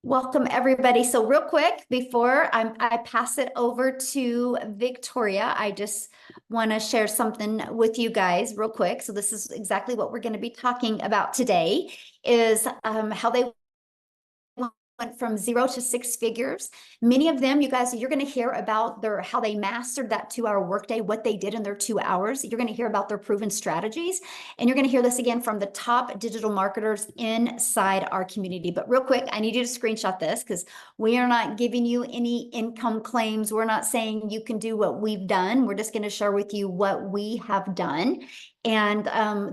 Welcome, everybody. So real quick, before I pass it over to Victoria, I just want to share something with you guys real quick. So this is exactly what we're going to be talking about today is how they went from 0 to 6 figures. Many of them, you guys, you're going to hear about how they mastered that 2-hour workday, what they did in their 2 hours. You're going to hear about their proven strategies, and you're going to hear this again from the top digital marketers inside our community. But real quick, I need you to screenshot this because we are not giving you any income claims. We're not saying you can do what we've done. We're just going to share with you what we have done and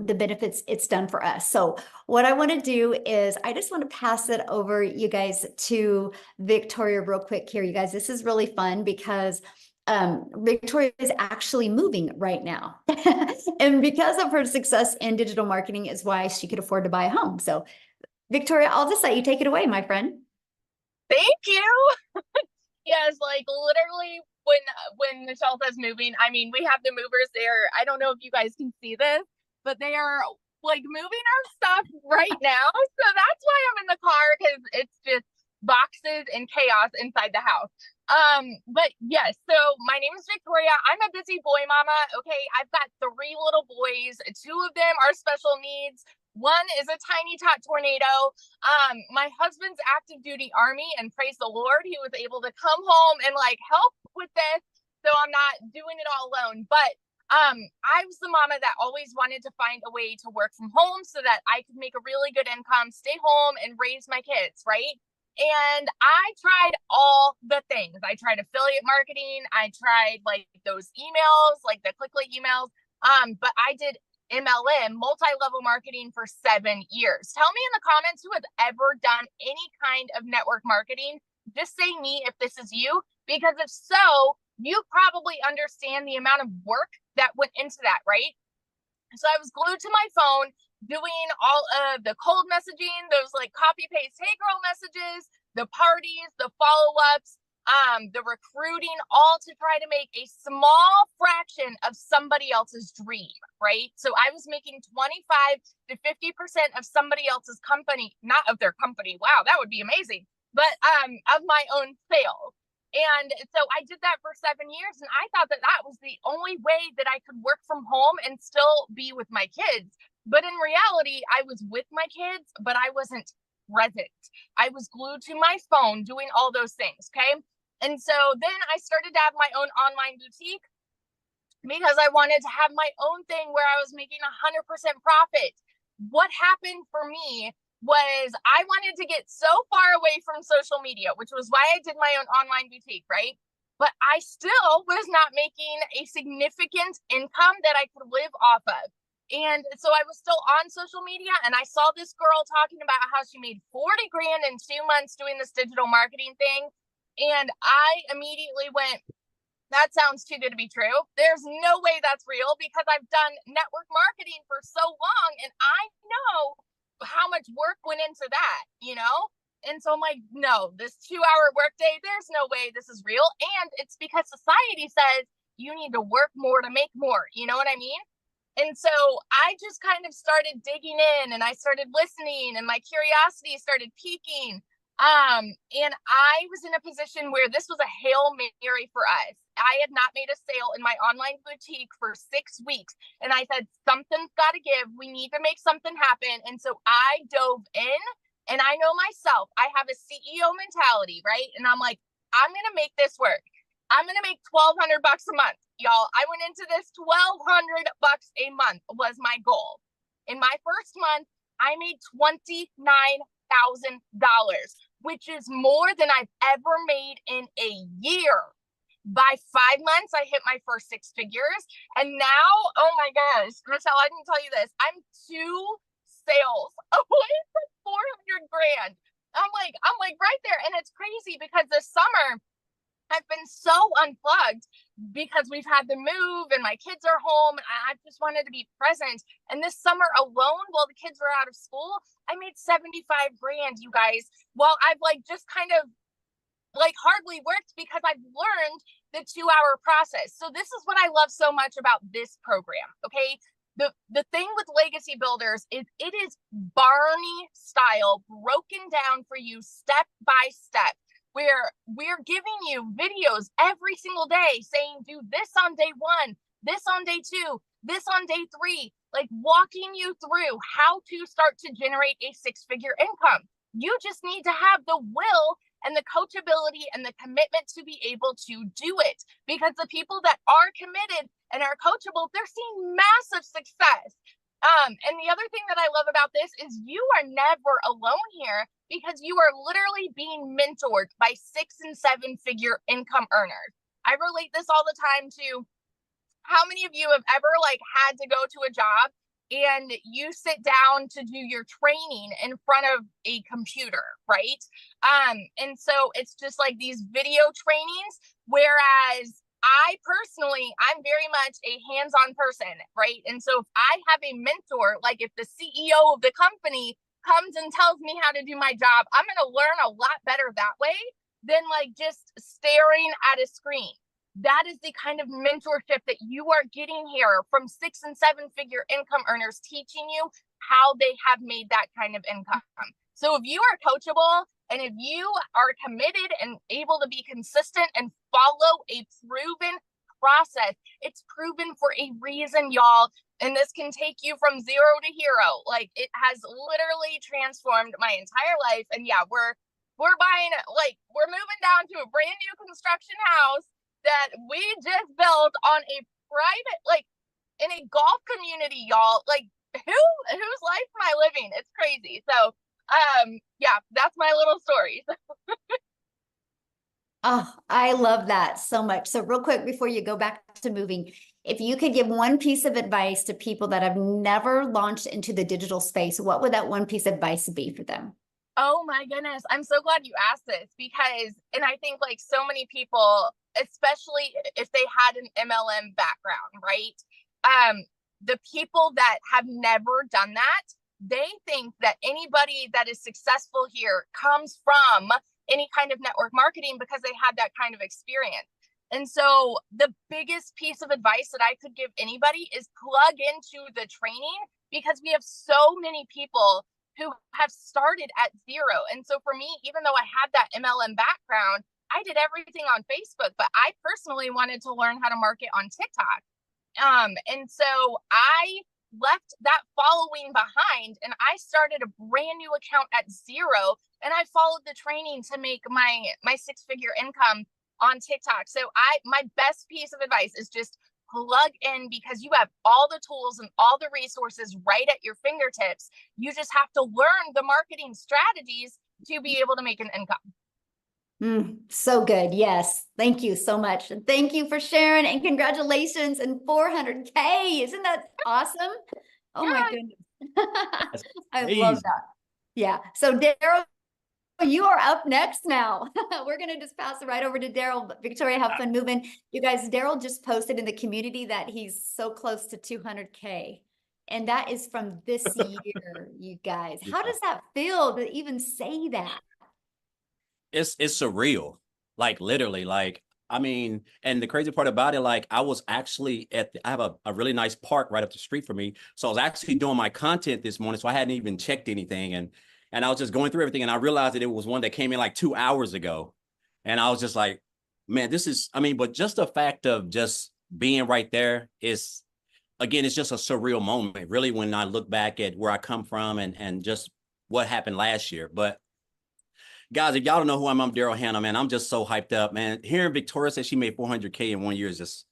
the benefits it's done for us. So what I want to do is I just want to pass it over, you guys, to Victoria real quick here. You guys, this is really fun because Victoria is actually moving right now. And because of her success in digital marketing is why she could afford to buy a home. So Victoria, I'll just let you take it away, my friend. Thank you. Yes, like literally when Michelle says moving, I mean we have the movers there. I don't know if you guys can see this, but they are like moving our stuff right now. So that's why I'm in the car because it's just boxes and chaos inside the house. But yes, so my name is Victoria. I'm a busy boy mama. Okay, I've got 3 little boys. 2 of them are special needs. One is a tiny tot tornado. My husband's active duty army, and praise the Lord, he was able to come home and like help with this. So I'm not doing it all alone. But I was the mama that always wanted to find a way to work from home so that I could make a really good income, stay home, and raise my kids, right? And I tried all the things. I tried affiliate marketing. I tried like those emails, like the clickly emails. But I did MLM, multi-level marketing, for 7 years. Tell me in the comments who has ever done any kind of network marketing. Just say me if this is you, because if so, you probably understand the amount of work that went into that, right? So I was glued to my phone doing all of the cold messaging, those like copy paste, hey girl messages, the parties, the follow-ups, the recruiting, all to try to make a small fraction of somebody else's dream, right? So I was making 25 to 50% of somebody else's company, not of their company. Wow, that would be amazing. But of my own sales. And so I did that for 7 years, and I thought that that was the only way that I could work from home and still be with my kids. But in reality, I was with my kids, but I wasn't present. I was glued to my phone doing all those things. Okay. And so then I started to have my own online boutique because I wanted to have my own thing where I was making 100% profit. What happened for me was I wanted to get so far away from social media, which was why I did my own online boutique, right? But I still was not making a significant income that I could live off of. And so I was still on social media, and I saw this girl talking about how she made 40 grand in 2 months doing this digital marketing thing. And I immediately went, that sounds too good to be true. There's no way that's real because I've done network marketing for so long and I know how much work went into that, you know? And so I'm like, no, this 2-hour workday, there's no way this is real. And it's because society says you need to work more to make more. You know what I mean? And so I just kind of started digging in and I started listening and my curiosity started piquing. And I was in a position where this was a Hail Mary for us. I had not made a sale in my online boutique for 6 weeks. And I said, something's got to give. We need to make something happen. And so I dove in, and I know myself, I have a CEO mentality, right? And I'm like, I'm going to make this work. I'm going to make $1,200 a month, y'all. I went into this $1,200 a month was my goal. In my first month, I made $29,000, which is more than I've ever made in a year. By 5 months, I hit my first 6 figures. And now, oh my gosh, Michelle, I didn't tell you this. I'm 2 sales away from 400 grand. I'm like right there. And it's crazy because this summer I've been so unplugged because we've had the move and my kids are home. And I just wanted to be present. And this summer alone, while the kids were out of school, I made 75 grand, you guys. Well, I've like just kind of like hardly worked because I've learned the 2-hour process. So this is what I love so much about this program. Okay. the thing with legacy builders is it is Barney style, broken down for you step by step, where we're giving you videos every single day saying, do this on day one, this on day two, this on day three, like walking you through how to start to generate a six-figure income. You just need to have the will and the coachability and the commitment to be able to do it, because the people that are committed and are coachable, they're seeing massive success. And the other thing that I love about this is you are never alone here, because you are literally being mentored by 6 and 7 figure income earners. I relate this all the time to how many of you have ever like had to go to a job and you sit down to do your training in front of a computer, right? And so it's just like these video trainings, whereas I personally, I'm very much a hands-on person, right? And so if I have a mentor, like if the CEO of the company comes and tells me how to do my job, I'm going to learn a lot better that way than like just staring at a screen. That is the kind of mentorship that you are getting here from 6 and 7 figure income earners, teaching you how they have made that kind of income. So if you are coachable and if you are committed and able to be consistent and follow a proven process, it's proven for a reason, y'all. And this can take you from zero to hero. Like, it has literally transformed my entire life. And yeah, we're buying, like, we're moving down to a brand new construction house that we just built on a private, like, in a golf community, y'all. Like, whose life am I living? It's crazy. So yeah, that's my little story. Oh, I love that so much. So real quick, before you go back to moving, if you could give one piece of advice to people that have never launched into the digital space, what would that one piece of advice be for them? Oh my goodness. I'm so glad you asked this, because, and I think like so many people, especially if they had an MLM background, right? The people that have never done that, they think that anybody that is successful here comes from any kind of network marketing because they had that kind of experience. And so the biggest piece of advice that I could give anybody is plug into the training, because we have so many people who have started at zero. And so for me, even though I had that MLM background, I did everything on Facebook, but I personally wanted to learn how to market on TikTok. And so I left that following behind and I started a brand new account at zero, and I followed the training to make my six-figure income on TikTok. So my best piece of advice is just plug in, because you have all the tools and all the resources right at your fingertips. You just have to learn the marketing strategies to be able to make an income. So good. Yes. Thank you so much. And thank you for sharing, and congratulations and 400K. Isn't that awesome? Oh my goodness. I love that. Yeah. So Daryl, you are up next now. We're going to just pass it right over to Daryl. Victoria, have fun moving. You guys, Daryl just posted in the community that he's so close to 200K. And that is from this year, you guys. How does that feel to even say that? It's surreal. Like, literally, like, I mean, and the crazy part about it, like, I was actually I have a really nice park right up the street from me. So I was actually doing my content this morning. So I hadn't even checked anything. And I was just going through everything, and I realized that it was one that came in like 2 hours ago. And I was just like, man, this is, I mean, but just the fact of just being right there is, again, it's just a surreal moment, really, when I look back at where I come from and just what happened last year. But guys, if y'all don't know who I'm Daryl Hannah, man, I'm just so hyped up, man. Hearing Victoria say she made 400K in 1 year is just,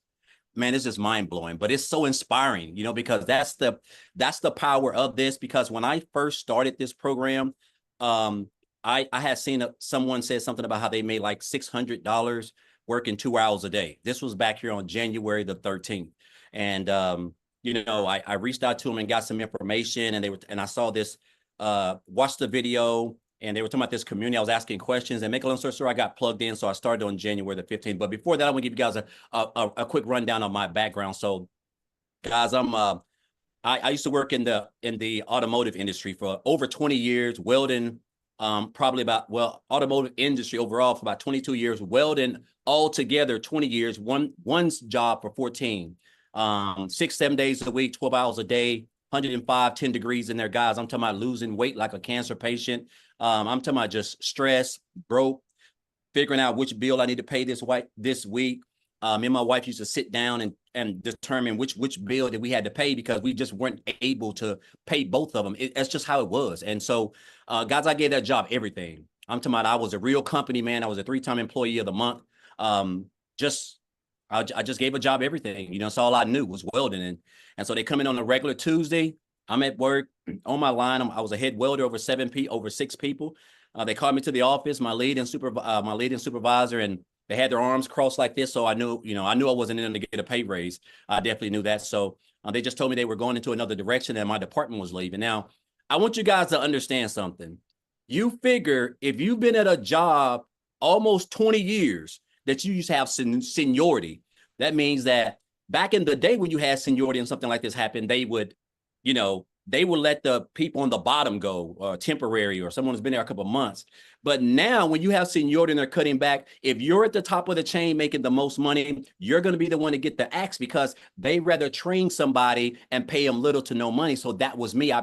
man, it's just mind blowing, but it's so inspiring, you know, because that's the power of this. Because when I first started this program, I had seen someone say something about how they made like $600 working 2 hours a day. This was back here on January the 13th. And, you know, I reached out to them and got some information, and I saw this, watched the video, and they were talking about this community. I was asking questions, and make a long story short, I got plugged in. So I started on January the 15th. But before that, I'm gonna give you guys a quick rundown of my background. So guys, I used to work in the automotive industry for over 20 years, welding, automotive industry overall for about 22 years, welding all together 20 years, one's job for 14. 6, 7 days a week, 12 hours a day, 105, 10 degrees in there, guys. I'm talking about losing weight like a cancer patient. I'm talking about just stress, broke, figuring out which bill I need to pay this week. Me and my wife used to sit down and determine which bill that we had to pay because we just weren't able to pay both of them. That's just how it was. And so, guys, I gave that job everything. I'm talking about I was a real company man. I was a 3-time employee of the month. I just gave a job everything. You know, that's all I knew was welding. And so they come in on a regular Tuesday. I'm at work on my line. I was a head welder over 6 people. They called me to the office, my lead and supervisor, and they had their arms crossed like this. So I knew I wasn't in to get a pay raise. I definitely knew that. So they just told me they were going into another direction and my department was leaving. Now, I want you guys to understand something. You figure if you've been at a job almost 20 years that you used to have seniority, that means that back in the day when you had seniority and something like this happened, they would let the people on the bottom go temporary or someone who's been there a couple of months. But now when you have seniority and they're cutting back, if you're at the top of the chain making the most money, you're going to be the one to get the axe because they rather train somebody and pay them little to no money. So that was me. I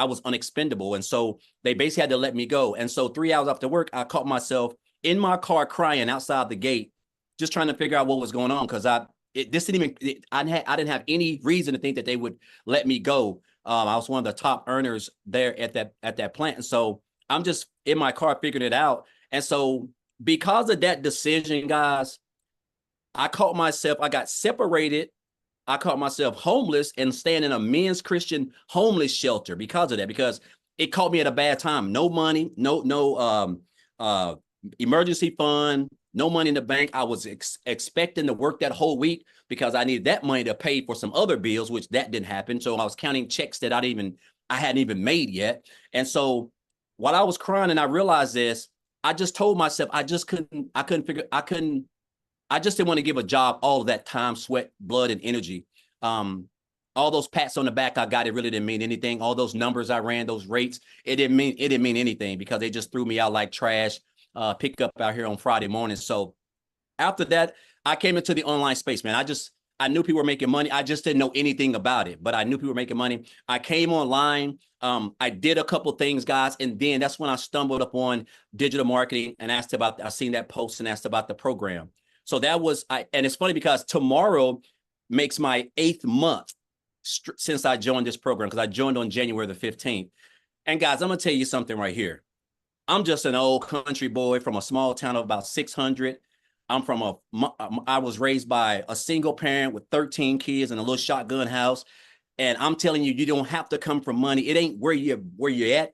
was unexpendable. And so they basically had to let me go. And so 3 hours after work, I caught myself in my car crying outside the gate, just trying to figure out what was going on because I didn't have any reason to think that they would let me go. I was one of the top earners there at that plant. And so I'm just in my car figuring it out. And so because of that decision, guys, I got separated. I caught myself homeless and staying in a men's Christian homeless shelter because of that, because it caught me at a bad time. No money, no emergency fund, no money in the bank. I was expecting to work that whole week because I needed that money to pay for some other bills, which that didn't happen. So I was counting checks that I hadn't even made yet. And so while I was crying and I realized this, I just told myself I just didn't want to give a job all of that time, sweat, blood, and energy. All those pats on the back I got, it really didn't mean anything. All those numbers I ran, those rates, it didn't mean anything because they just threw me out like trash. Pick up out here on Friday morning. So after that, I came into the online space, man. I knew people were making money. I just didn't know anything about it, but I knew people were making money. I came online. I did a couple things, guys. And then that's when I stumbled upon digital marketing and I seen that post and asked about the program. So and it's funny because tomorrow makes my 8th month since I joined this program because I joined on January the 15th. And guys, I'm going to tell you something right here. I'm just an old country boy from a small town of about 600. I was raised by a single parent with 13 kids in a little shotgun house. And I'm telling you, you don't have to come from money. It ain't where you're at.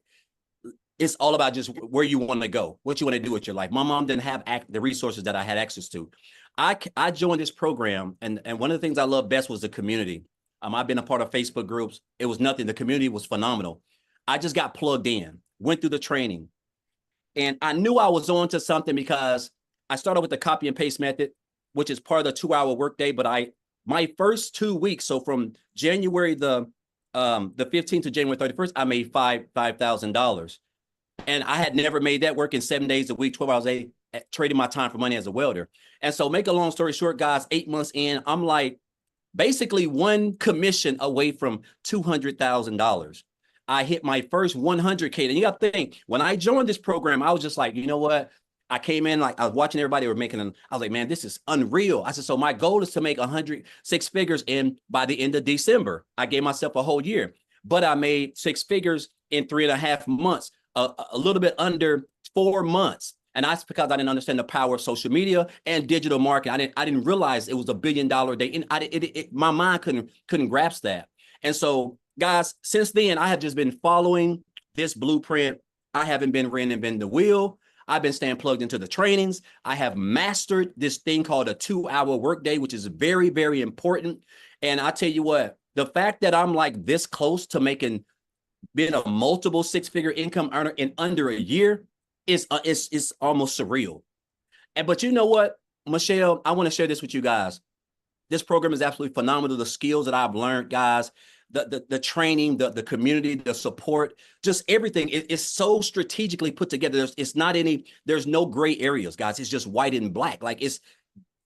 It's all about just where you want to go, what you want to do with your life. My mom didn't have the resources that I had access to. I joined this program, and one of the things I love best was the community. I've been a part of Facebook groups. It was nothing. The community was phenomenal. I just got plugged in, went through the training. And I knew I was on to something because I started with the copy and paste method, which is part of the 2-hour workday. But my first 2 weeks, so from January the 15th to January 31st, I made $5,000. And I had never made that working 7 days a week, 12 hours a day, trading my time for money as a welder. And so make a long story short, guys, 8 months in, I'm like basically one commission away from $200,000. I hit my first 100K. And you got to think, when I joined this program, I was just like, you know what? I came in, like I was watching everybody were making them. I was like, man, this is unreal. I said, so my goal is to make 6 figures by the end of December. I gave myself a whole year, but I made 6 figures in 3.5 months, a little bit under 4 months. And that's because I didn't understand the power of social media and digital marketing. I didn't realize it was $1 billion day. And my mind couldn't grasp that. And so, guys, since then, I have just been following this blueprint. I haven't been reinventing the wheel. I've been staying plugged into the trainings. I have mastered this thing called a 2-hour workday, which is very, very important. And I tell you what, the fact that I'm like this close to being a multiple 6-figure income earner in under a year is almost surreal. But you know what, Michelle, I want to share this with you guys. This program is absolutely phenomenal. The skills that I've learned, guys, the training, the community, the support, just everything is so strategically put together. There's no gray areas, guys. It's just white and black. Like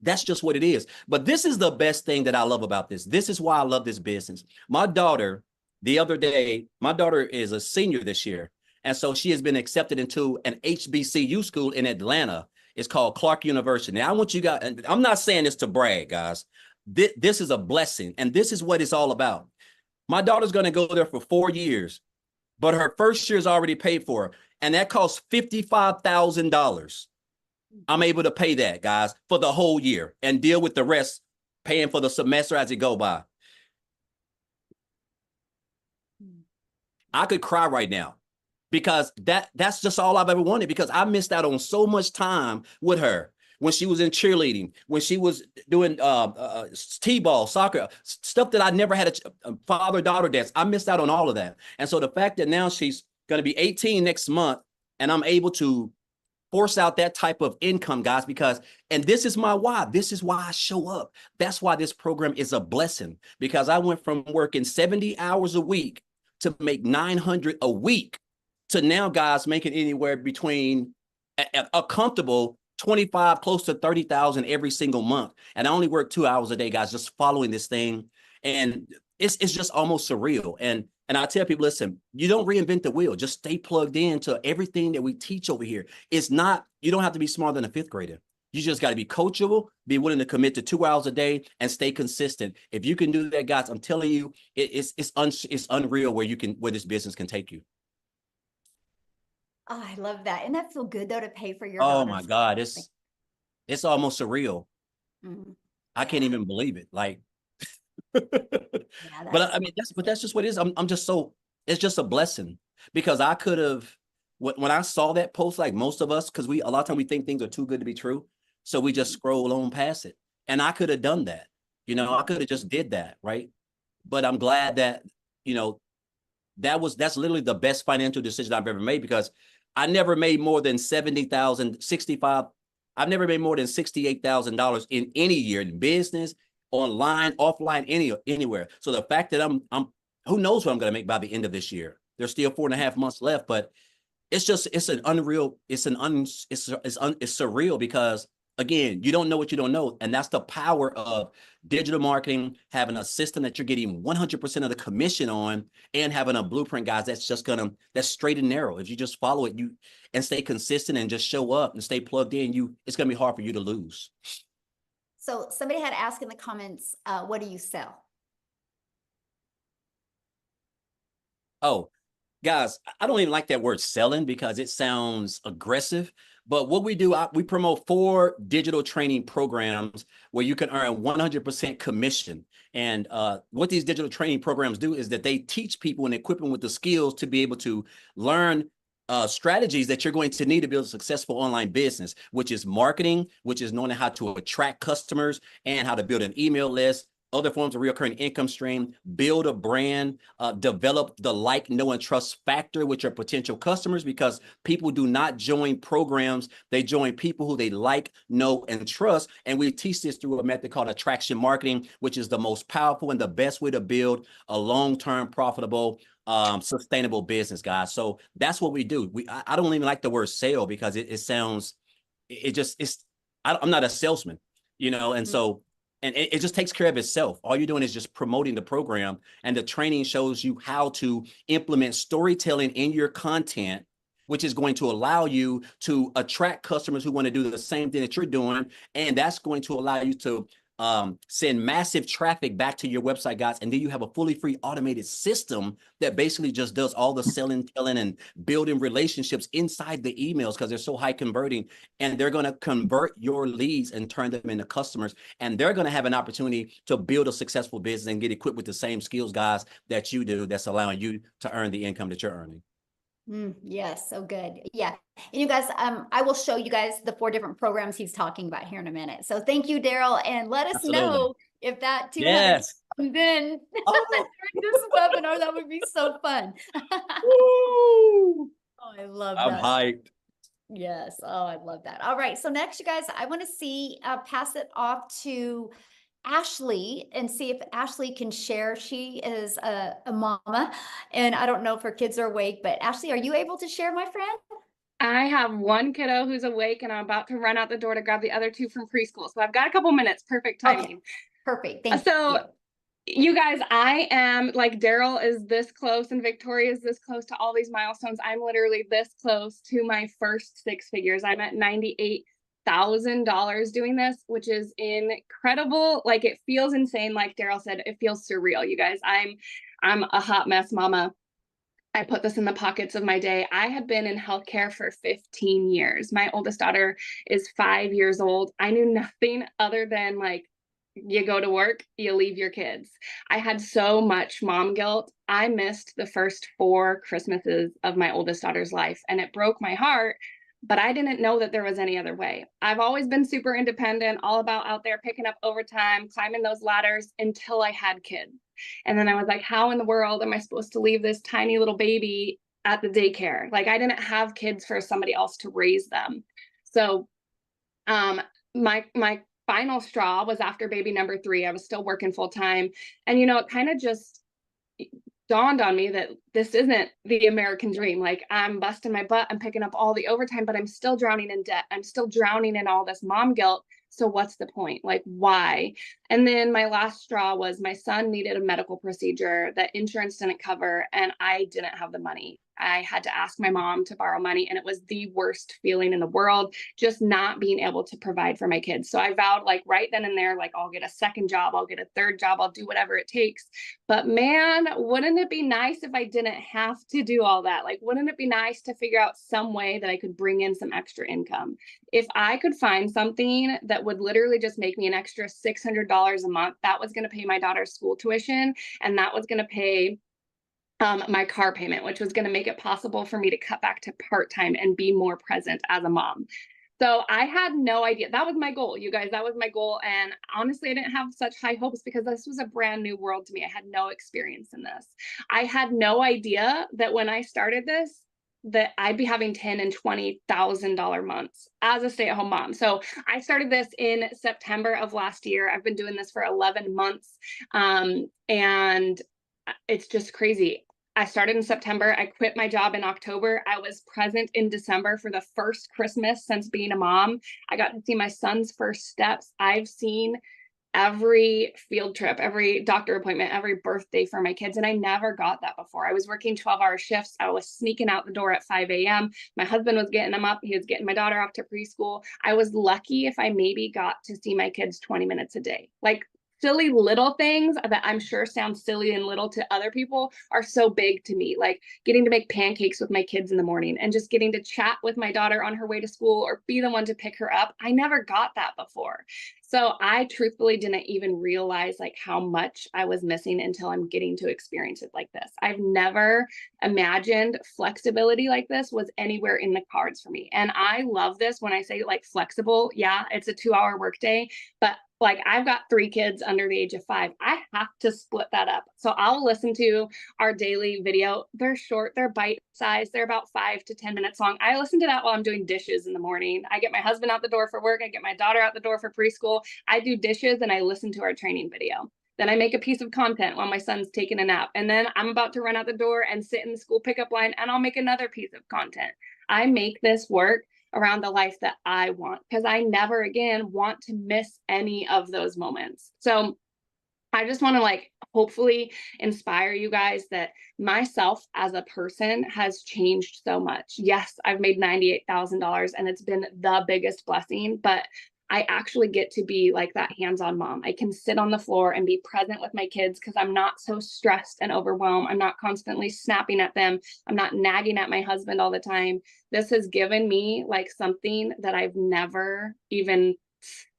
That's just what it is. But this is the best thing that I love about this. This is why I love this business. My daughter, the other day, my daughter is a senior this year. And so she has been accepted into an HBCU school in Atlanta. It's called Clark University. Now, I want you guys, and I'm not saying this to brag, guys. This is a blessing, and this is what it's all about. My daughter's going to go there for 4 years, but her first year is already paid for, and that costs $55,000. I'm able to pay that, guys, for the whole year and deal with the rest, paying for the semester as it go by. I could cry right now because that's just all I've ever wanted, because I missed out on so much time with her when she was in cheerleading, when she was doing t-ball, soccer, stuff that I never had a father-daughter dance. I missed out on all of that. And so the fact that now she's going to be 18 next month and I'm able to force out that type of income, guys, because, and this is my why. This is why I show up. That's why this program is a blessing, because I went from working 70 hours a week to make 900 a week to now, guys, making anywhere between a comfortable 25, close to 30,000 every single month. And I only work 2 hours a day, guys, just following this thing. And it's just almost surreal. And I tell people, listen, you don't reinvent the wheel. Just stay plugged into everything that we teach over here. It's not, you don't have to be smarter than a fifth grader. You just got to be coachable, be willing to commit to 2 hours a day, and stay consistent. If you can do that, guys, I'm telling you, it's unreal where this business can take you. Oh, I love that. And that feel good though to pay for your Oh daughter's my God, it's almost surreal. Mhm. I can't even believe it. Like, Yeah, but I mean, that's just what it is. I'm just so, it's just a blessing, because I could have, when I saw that post, like most of us, because a lot of times we think things are too good to be true. So we just scroll on past it. And I could have done that. I could have just did that. Right. But I'm glad that, you know, that's literally the best financial decision I've ever made, because I never made more than 70,000, 65. I've never made more than $68,000 in any year in business, online, offline, anywhere. So the fact that I'm who knows what I'm going to make by the end of this year. There's still 4.5 months left, but it's surreal, because again, you don't know what you don't know. And that's the power of digital marketing, having a system that you're getting 100% of the commission on, and having a blueprint, guys, that's straight and narrow. If you just follow it, and stay consistent and just show up and stay plugged in, it's going to be hard for you to lose. So somebody had asked in the comments, what do you sell? Oh, guys, I don't even like that word selling, because it sounds aggressive. But what we do, we promote 4 digital training programs where you can earn 100% commission. And what these digital training programs do is that they teach people and equip them with the skills to be able to learn strategies that you're going to need to build a successful online business, which is marketing, which is knowing how to attract customers and how to build an email list, other forms of recurring income stream, build a brand, develop the like, know, and trust factor with your potential customers, because people do not join programs. They join people who they like, know, and trust. And we teach this through a method called attraction marketing, which is the most powerful and the best way to build a long-term profitable sustainable business, guys. So that's what we do. I don't even like the word sale, because it sounds, I'm not a salesman, and so, and it just takes care of itself. All you're doing is just promoting the program, and the training shows you how to implement storytelling in your content, which is going to allow you to attract customers who want to do the same thing that you're doing. And that's going to allow you to send massive traffic back to your website, guys. And then you have a fully free automated system that basically just does all the selling, telling, and building relationships inside the emails, because they're so high converting. And they're going to convert your leads and turn them into customers. And they're going to have an opportunity to build a successful business and get equipped with the same skills, guys, that you do, that's allowing you to earn the income that you're earning. Yes, so good. Yeah. And you guys, I will show you guys the 4 different programs he's talking about here in a minute. So thank you, Daryl. And let us know if that 200 comes in during this webinar. That would be so fun. Oh, I love that. I'm hyped. Yes. Oh, I love that. All right. So next, you guys, I want to see, pass it off to Ashley and see if Ashley can share. She is a mama, and I don't know if her kids are awake, but Ashley, are you able to share, my friend? I have one kiddo who's awake and I'm about to run out the door to grab the other two from preschool. So I've got a couple minutes. Perfect timing. Okay, perfect. Thank So you. you guys, I am like Daryl is this close and Victoria is this close to all these milestones. I'm literally this close to my first six figures. I'm at $98,000 doing this, which is incredible. Like it feels insane. Like Daryl said, it feels surreal. You guys, I'm a hot mess mama. I put this in the pockets of my day. I had been in healthcare for 15 years. My oldest daughter is 5 years old. I knew nothing other than like, you go to work, you leave your kids. I had so much mom guilt. I missed the first 4 Christmases of my oldest daughter's life, and it broke my heart. But I didn't know that there was any other way. I've always been super independent, all about out there picking up overtime, climbing those ladders until I had kids. And then I was like, how in the world am I supposed to leave this tiny little baby at the daycare? Like I didn't have kids for somebody else to raise them. So my final straw was after baby number 3. I was still working full time. And it kind of just dawned on me that this isn't the American dream. Like I'm busting my butt, I'm picking up all the overtime, but I'm still drowning in debt. I'm still drowning in all this mom guilt. So what's the point? Like, why? And then my last straw was my son needed a medical procedure that insurance didn't cover, and I didn't have the money. I had to ask my mom to borrow money, and it was the worst feeling in the world, just not being able to provide for my kids. So I vowed, like right then and there, like I'll get a second job, I'll get a third job, I'll do whatever it takes. But man, wouldn't it be nice if I didn't have to do all that? Like, wouldn't it be nice to figure out some way that I could bring in some extra income? If I could find something that would literally just make me an extra $600 a month, that was going to pay my daughter's school tuition, and that was going to pay my car payment, which was going to make it possible for me to cut back to part-time and be more present as a mom. So I had no idea. That was my goal, you guys. That was my goal. And honestly, I didn't have such high hopes because this was a brand new world to me. I had no experience in this. I had no idea that when I started this, that I'd be having $10,000 and $20,000 months as a stay-at-home mom. So I started this in September of last year. I've been doing this for 11 months. And it's just crazy. I started in September. I quit my job in October. I was present in December for the first Christmas since being a mom. I got to see my son's first steps. I've seen every field trip, every doctor appointment, every birthday for my kids. And I never got that before. I was working 12-hour shifts. I was sneaking out the door at 5 a.m. My husband was getting them up. He was getting my daughter off to preschool. I was lucky if I maybe got to see my kids 20 minutes a day. Like silly little things that I'm sure sound silly and little to other people are so big to me, like getting to make pancakes with my kids in the morning and just getting to chat with my daughter on her way to school or be the one to pick her up. I never got that before. So I truthfully didn't even realize like how much I was missing until I'm getting to experience it like this. I've never imagined flexibility like this was anywhere in the cards for me. And I love this when I say like flexible. Yeah, it's a 2-hour workday, but like I've got 3 kids under the age of 5. I have to split that up. So I'll listen to our daily video. They're short, they're bite sized, they're about 5 to 10 minutes long. I listen to that while I'm doing dishes in the morning. I get my husband out the door for work. I get my daughter out the door for preschool. I do dishes and I listen to our training video. Then I make a piece of content while my son's taking a nap. And then I'm about to run out the door and sit in the school pickup line and I'll make another piece of content. I make this work around the life that I want because I never again want to miss any of those moments. So I just want to like hopefully inspire you guys that myself as a person has changed so much. Yes, I've made $98,000 and it's been the biggest blessing, but I actually get to be like that hands-on mom. I can sit on the floor and be present with my kids because I'm not so stressed and overwhelmed. I'm not constantly snapping at them. I'm not nagging at my husband all the time. This has given me like something that I've never even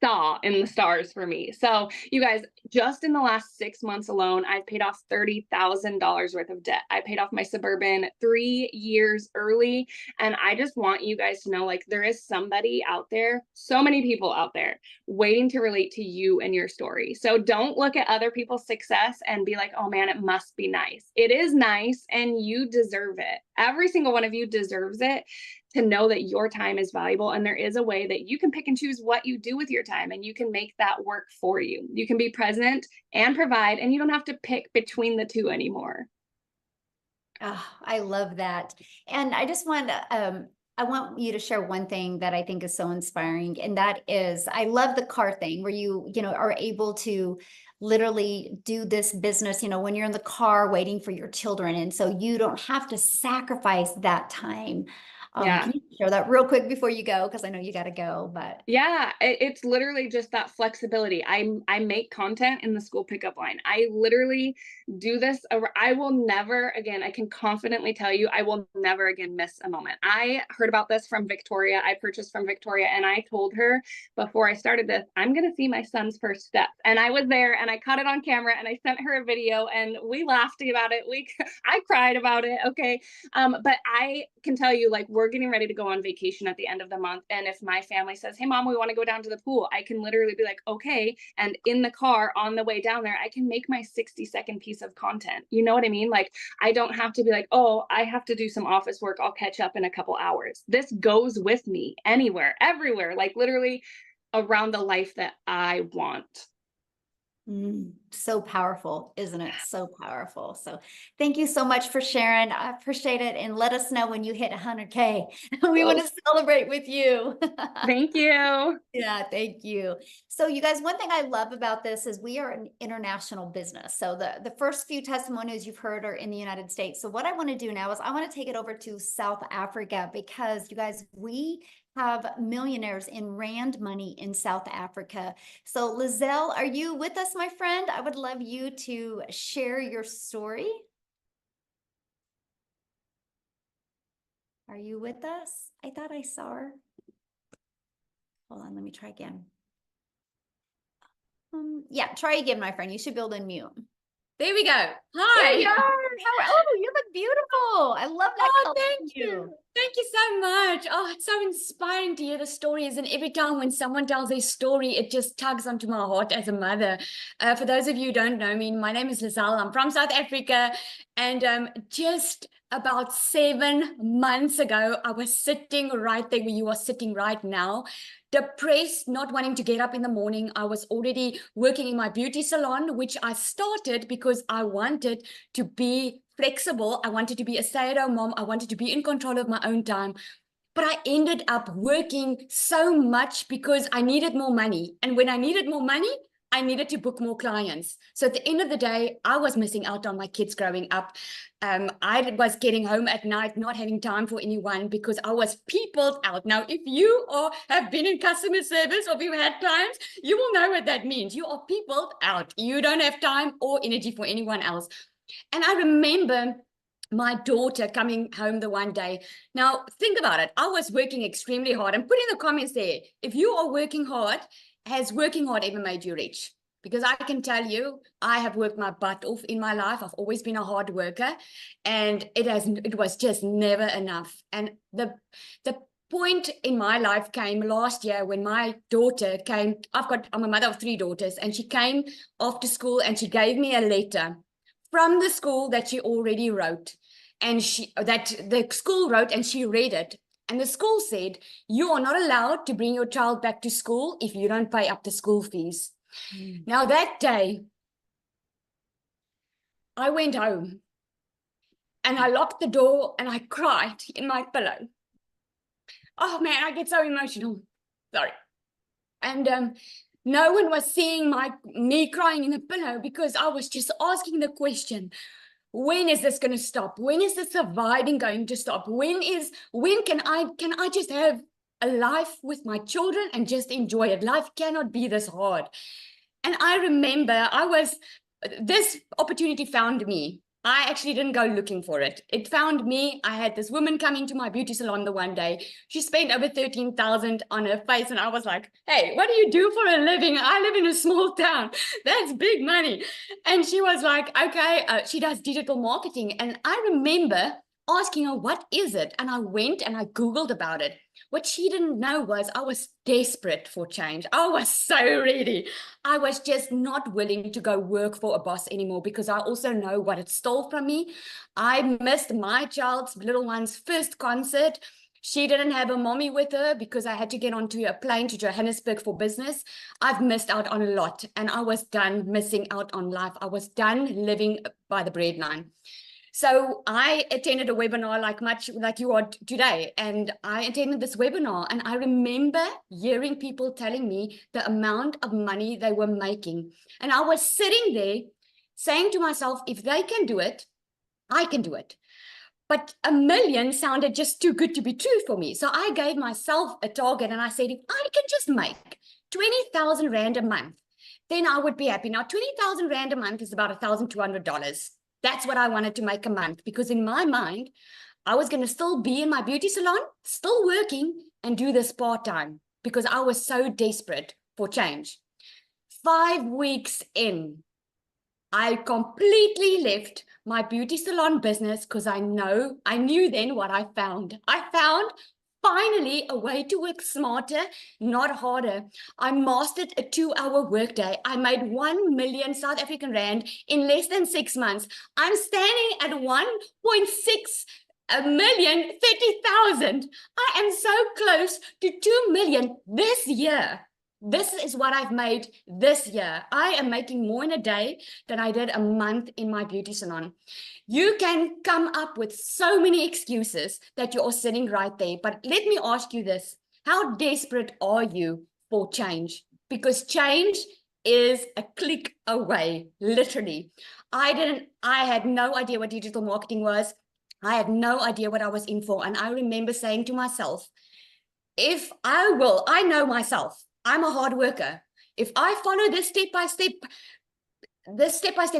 saw in the stars for me. So you guys, just in the last 6 months alone, I've paid off $30,000 worth of debt. I paid off my Suburban 3 years early. And I just want you guys to know, like, there is somebody out there, so many people out there waiting to relate to you and your story. So don't look at other people's success and be like, oh man, it must be nice. It is nice and you deserve it. Every single one of you deserves it, to know that your time is valuable. And there is a way that you can pick and choose what you do with your time, and you can make that work for you. You can be present and provide, and you don't have to pick between the two anymore. Oh, I love that. And I just want to I want you to share one thing that I think is so inspiring, and that is, I love the car thing where you know, are able to literally do this business, you know, when you're in the car waiting for your children. And so you don't have to sacrifice that time. Yeah. Can you share that real quick before you go? Because I know you got to go, but. Yeah, it's literally just that flexibility. I make content in the school pickup line. I literally do this. I will never again, I can confidently tell you, I will never again miss a moment. I heard about this from Victoria. I purchased from Victoria, and I told her before I started this, I'm going to see my son's first steps. And I was there, and I caught it on camera, and I sent her a video, and we laughed about it. I cried about it. Okay. But I can tell you, like, we're getting ready to go on vacation at the end of the month. And if my family says, hey, mom, we want to go down to the pool, I can literally be like, okay. And in the car on the way down there, I can make my 60-second piece of content. You know what I mean? Like, I don't have to be like, oh, I have to do some office work. I'll catch up in a couple hours. This goes with me anywhere, everywhere, like literally around the life that I want. So powerful, isn't it? So powerful. So thank you so much for sharing. I appreciate it. And let us know when you hit 100K. We want to celebrate with you. Thank you. Yeah, thank you. So you guys, one thing I love about this is we are an international business. So the first few testimonies you've heard are in the United States. So what I want to do now is I want to take it over to South Africa, because you guys, we have millionaires in rand money in South Africa. So Lizelle, are you with us, my friend? I would love you to share your story. Are you with us? I thought I saw her. Hold on, let me try again. Yeah, try again, my friend. You should be able to unmute. There we go. Hi. There you are. Oh, you look beautiful. I love that color. Thank you. Thank you so much. Oh, it's so inspiring to hear the stories. And every time when someone tells their story, it just tugs onto my heart as a mother. For those of you who don't know me, my name is Lizelle. I'm from South Africa. And just about 7 months ago, I was sitting right there where you are sitting right now, depressed, not wanting to get up in the morning. I was already working in my beauty salon, which I started because I wanted to be flexible. I wanted to be a stay-at-home mom. I wanted to be in control of my own time. But I ended up working so much because I needed more money. And when I needed more money, I needed to book more clients. So at the end of the day, I was missing out on my kids growing up. I was getting home at night, not having time for anyone because I was peopled out. Now, if you have been in customer service or if you had clients, you will know what that means. You are peopled out. You don't have time or energy for anyone else. And I remember my daughter coming home the one day. Now, think about it. I was working extremely hard. And put in the comments there, if you are working hard, has working hard ever made you rich? Because I can tell you, I have worked my butt off in my life. I've always been a hard worker, and it was just never enough. And the point in my life came last year when my daughter came. I'm a mother of 3 daughters, and she came after school and she gave me a letter from the school that she already wrote, and that the school wrote, and she read it. And the school said, you are not allowed to bring your child back to school if you don't pay up the school fees. Now that day, I went home and I locked the door and I cried in my pillow. Oh man, I get so emotional. Sorry. And no one was seeing me crying in the pillow because I was just asking the question, when is this going to stop? When is the surviving going to stop? When can I just have a life with my children and just enjoy it? Life cannot be this hard. And I remember this opportunity found me. I actually didn't go looking for it. It found me. I had this woman come into my beauty salon the one day. She spent over 13,000 on her face. And I was like, hey, what do you do for a living? I live in a small town. That's big money. And she was like, okay, she does digital marketing. And I remember asking her, what is it? And I went and I Googled about it. What she didn't know was I was desperate for change. I was so ready. I was just not willing to go work for a boss anymore because I also know what it stole from me. I missed my child's little one's first concert. She didn't have a mommy with her because I had to get onto a plane to Johannesburg for business. I've missed out on a lot, and I was done missing out on life. I was done living by the breadline. So I attended a webinar much like you are today, and I attended this webinar, and I remember hearing people telling me the amount of money they were making. And I was sitting there saying to myself, if they can do it, I can do it. But $1 million sounded just too good to be true for me. So I gave myself a target, and I said, if I can just make 20,000 Rand a month, then I would be happy. Now, 20,000 Rand a month is about $1,200. That's what I wanted to make a month, because in my mind, I was going to still be in my beauty salon, still working, and do this part-time, because I was so desperate for change. 5 weeks in, I completely left my beauty salon business because I knew then what I found. I found finally a way to work smarter, not harder. I mastered a 2-hour workday. I made 1 million South African Rand in less than 6 months. I'm standing at 1.6 million, 30,000. I am so close to 2 million this year. This is what I've made this year. I am making more in a day than I did a month in my beauty salon. You can come up with so many excuses that you're sitting right there. But let me ask you this. How desperate are you for change? Because change is a click away, literally. I had no idea what digital marketing was. I had no idea what I was in for. And I remember saying to myself, I know myself. I'm a hard worker. If I follow this step-by-step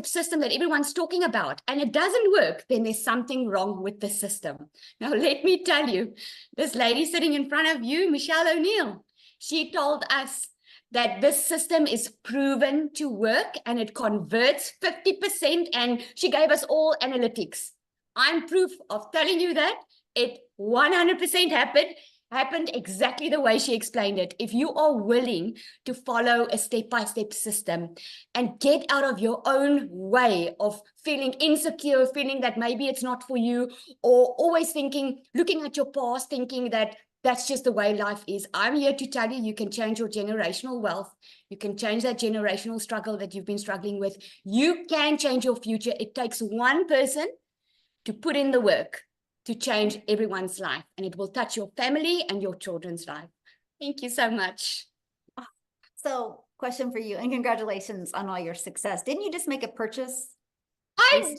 system that everyone's talking about, and it doesn't work, then there's something wrong with the system. Now, let me tell you, this lady sitting in front of you, Michelle O'Neill, she told us that this system is proven to work and it converts 50%, and she gave us all analytics. I'm proof of telling you that it 100% happened exactly the way she explained it. If you are willing to follow a step-by-step system and get out of your own way of feeling insecure, feeling that maybe it's not for you, or always looking at your past, thinking that that's just the way life is. I'm here to tell you, you can change your generational wealth. You can change that generational struggle that you've been struggling with. You can change your future. It takes one person to put in the work to change everyone's life, and it will touch your family and your children's life. Thank you so much. So, question for you, and congratulations on all your success. Didn't you just make a purchase? I did.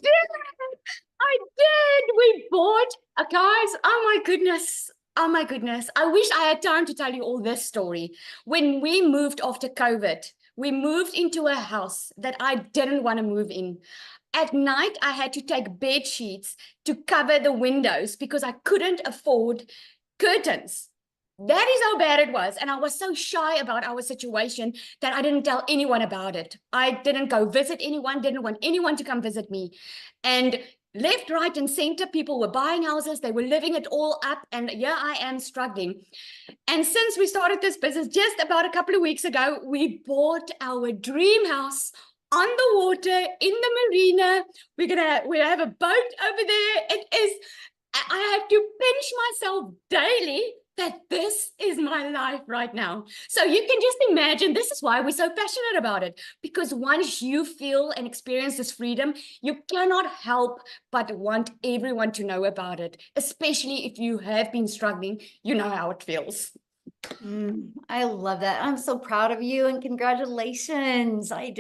We bought, guys, oh my goodness. Oh my goodness. I wish I had time to tell you all this story. When we moved after COVID, we moved into a house that I didn't want to move in. At night, I had to take bed sheets to cover the windows because I couldn't afford curtains. That is how bad it was. And I was so shy about our situation that I didn't tell anyone about it. I didn't go visit anyone, didn't want anyone to come visit me. And left, right, and center, people were buying houses. They were living it all up. And here I am struggling. And since we started this business just about a couple of weeks ago, we bought our dream house on the water in the marina. We have a boat over there. I have to pinch myself daily that this is my life right now. So you can just imagine, this is why we're so passionate about it, because once you feel and experience this freedom, you cannot help but want everyone to know about it, especially if you have been struggling. You know how it feels. I love that. I'm so proud of you, and congratulations. I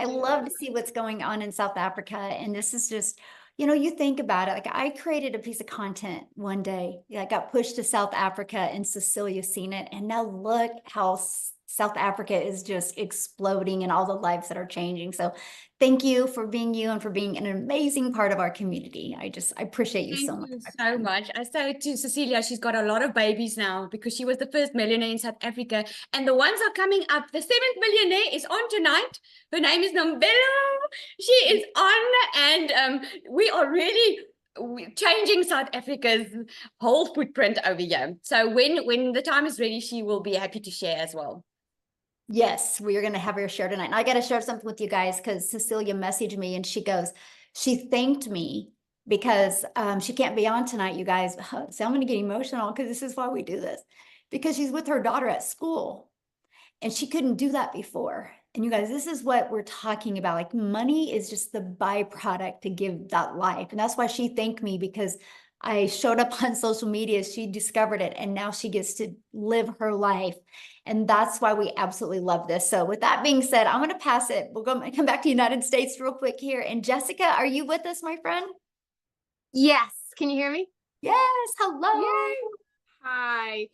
love to see what's going on in South Africa. And this is just, you think about it. Like, I created a piece of content one day. I got pushed to South Africa, and Cecilia seen it. And now look how South Africa is just exploding and all the lives that are changing. So thank you for being you and for being an amazing part of our community. I appreciate you so much. Thank you so much. I say to Cecilia, she's got a lot of babies now because she was the first millionaire in South Africa. And the ones are coming up. The 7th millionaire is on tonight. Her name is Nombelo. She is on, and we are really changing South Africa's whole footprint over here. So when the time is ready, she will be happy to share as well. Yes, we are going to have her share tonight. And I got to share something with you guys, because Cecilia messaged me and she thanked me because she can't be on tonight, you guys. So I'm going to get emotional, because this is why we do this, because she's with her daughter at school and she couldn't do that before. And you guys, this is what we're talking about. Like money is just the byproduct to give that life. And that's why she thanked me, because I showed up on social media. She discovered it and now she gets to live her life. And that's why we absolutely love this. So with that being said, I'm going to pass it. We'll come back to United States real quick here. And Jessica, are you with us, my friend? Yes. Can you hear me? Yes. Hello. Yay. Hi.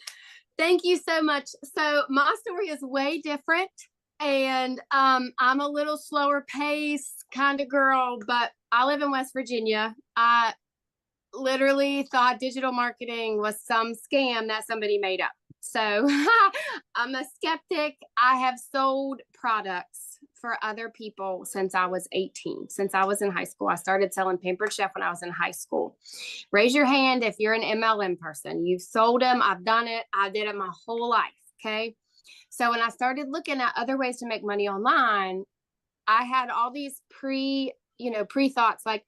Thank you so much. So my story is way different. And I'm a little slower pace kind of girl, but I live in West Virginia. I literally thought digital marketing was some scam that somebody made up. So I'm a skeptic. I have sold products for other people since I was 18. Since I was in high school, I started selling Pampered Chef when I was in high school. Raise your hand if you're an MLM person. You've sold them. I've done it. I did it my whole life. Okay. So when I started looking at other ways to make money online, I had all these pre-thoughts, like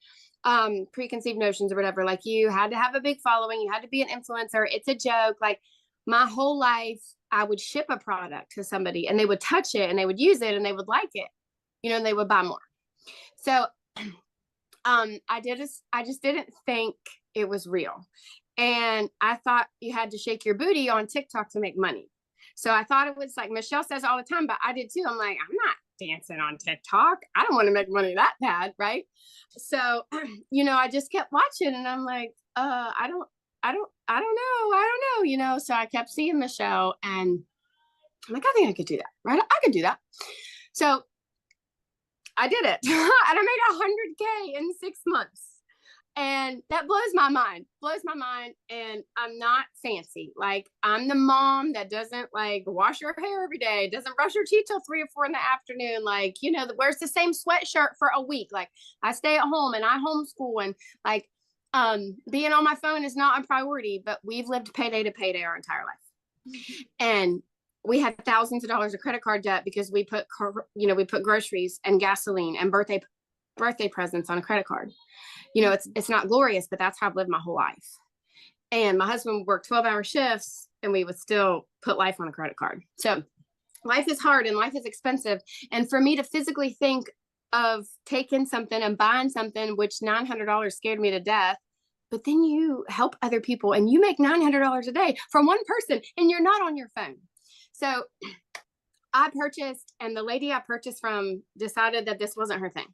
preconceived notions or whatever. Like you had to have a big following, you had to be an influencer. It's a joke. Like my whole life, I would ship a product to somebody and they would touch it and they would use it and they would like it, and they would buy more. So I just didn't think it was real. And I thought you had to shake your booty on TikTok to make money. So I thought it was like Michelle says all the time, but I did too. I'm like, I'm not dancing on TikTok. I don't want to make money that bad. Right. So, I just kept watching and I'm like, I don't know, so I kept seeing Michelle and I'm like, I think I could do that. Right. I could do that. So I did it and I made 100K in 6 months. And that blows my mind. And I'm not fancy. Like I'm the mom that doesn't like wash her hair every day, doesn't brush her teeth till 3 or 4 in the afternoon. Like, wears the same sweatshirt for a week. Like I stay at home and I homeschool and like, being on my phone is not a priority, but we've lived payday to payday our entire life. Mm-hmm. And we had thousands of dollars of credit card debt because we put groceries and gasoline and birthday presents on a credit card. It's not glorious, but that's how I've lived my whole life. And my husband would work 12-hour shifts and we would still put life on a credit card. So life is hard and life is expensive. And for me to physically think of taking something and buying something, which $900 scared me to death, but then you help other people and you make $900 a day from one person and you're not on your phone. So I purchased, and the lady I purchased from decided that this wasn't her thing.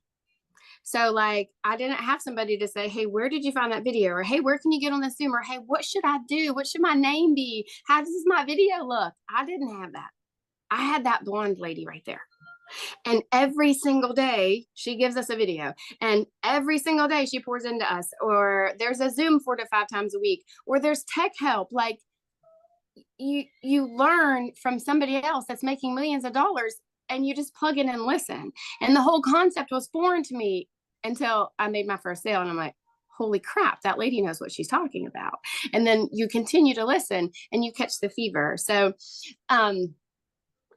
So like, I didn't have somebody to say, hey, where did you find that video? Or, hey, where can you get on the Zoom? Or, hey, what should I do? What should my name be? How does my video look? I didn't have that. I had that blonde lady right there. And every single day she gives us a video and every single day she pours into us, or there's a Zoom 4 to 5 times a week, or there's tech help. Like you learn from somebody else that's making millions of dollars and you just plug in and listen. And the whole concept was foreign to me until I made my first sale. And I'm like, holy crap, that lady knows what she's talking about. And then you continue to listen and you catch the fever. So,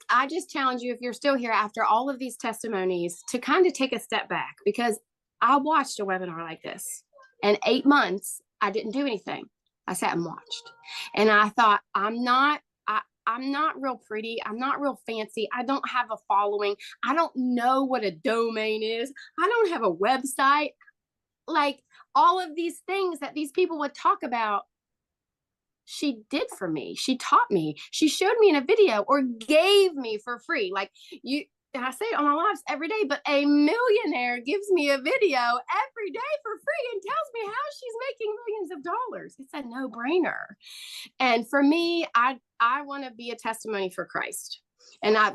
I just challenge you, if you're still here after all of these testimonies, to kind of take a step back, because I watched a webinar like this and 8 months, I didn't do anything. I sat and watched and I thought, I'm not real pretty. I'm not real fancy. I don't have a following. I don't know what a domain is. I don't have a website. Like all of these things that these people would talk about, she did for me. She taught me. She showed me in a video or gave me for free. Like and I say it on my lives every day, but a millionaire gives me a video every day for free and tells me how she's making millions of dollars. It's a no-brainer. And for me, I want to be a testimony for Christ. And I'm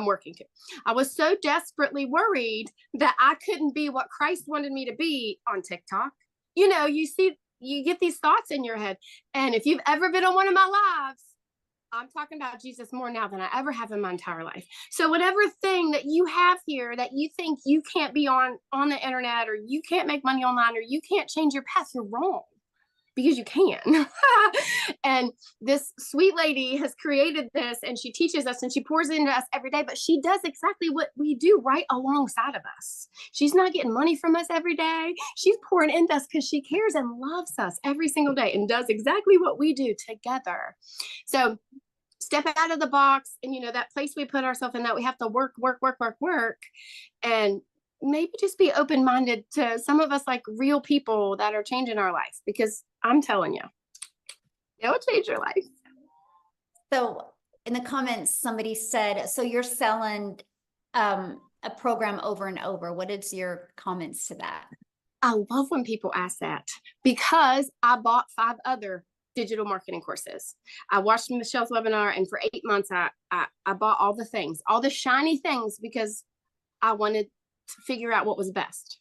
working too. I was so desperately worried that I couldn't be what Christ wanted me to be on TikTok. You get these thoughts in your head. And if you've ever been on one of my lives, I'm talking about Jesus more now than I ever have in my entire life. So whatever thing that you have here that you think you can't be on the internet, or you can't make money online, or you can't change your path, you're wrong, because you can. And this sweet lady has created this and she teaches us and she pours into us every day, but she does exactly what we do right alongside of us. She's not getting money from us every day. She's pouring into us because she cares and loves us every single day and does exactly what we do together. So step out of the box. And, that place we put ourselves in, that we have to work, and maybe just be open-minded to some of us, like real people that are changing our life, because I'm telling you, it'll change your life. So in the comments, somebody said, so you're selling a program over and over. What is your comments to that? I love when people ask that, because I bought 5 other digital marketing courses. I watched Michelle's webinar, and for 8 months, I bought all the things, all the shiny things, because I wanted to figure out what was best.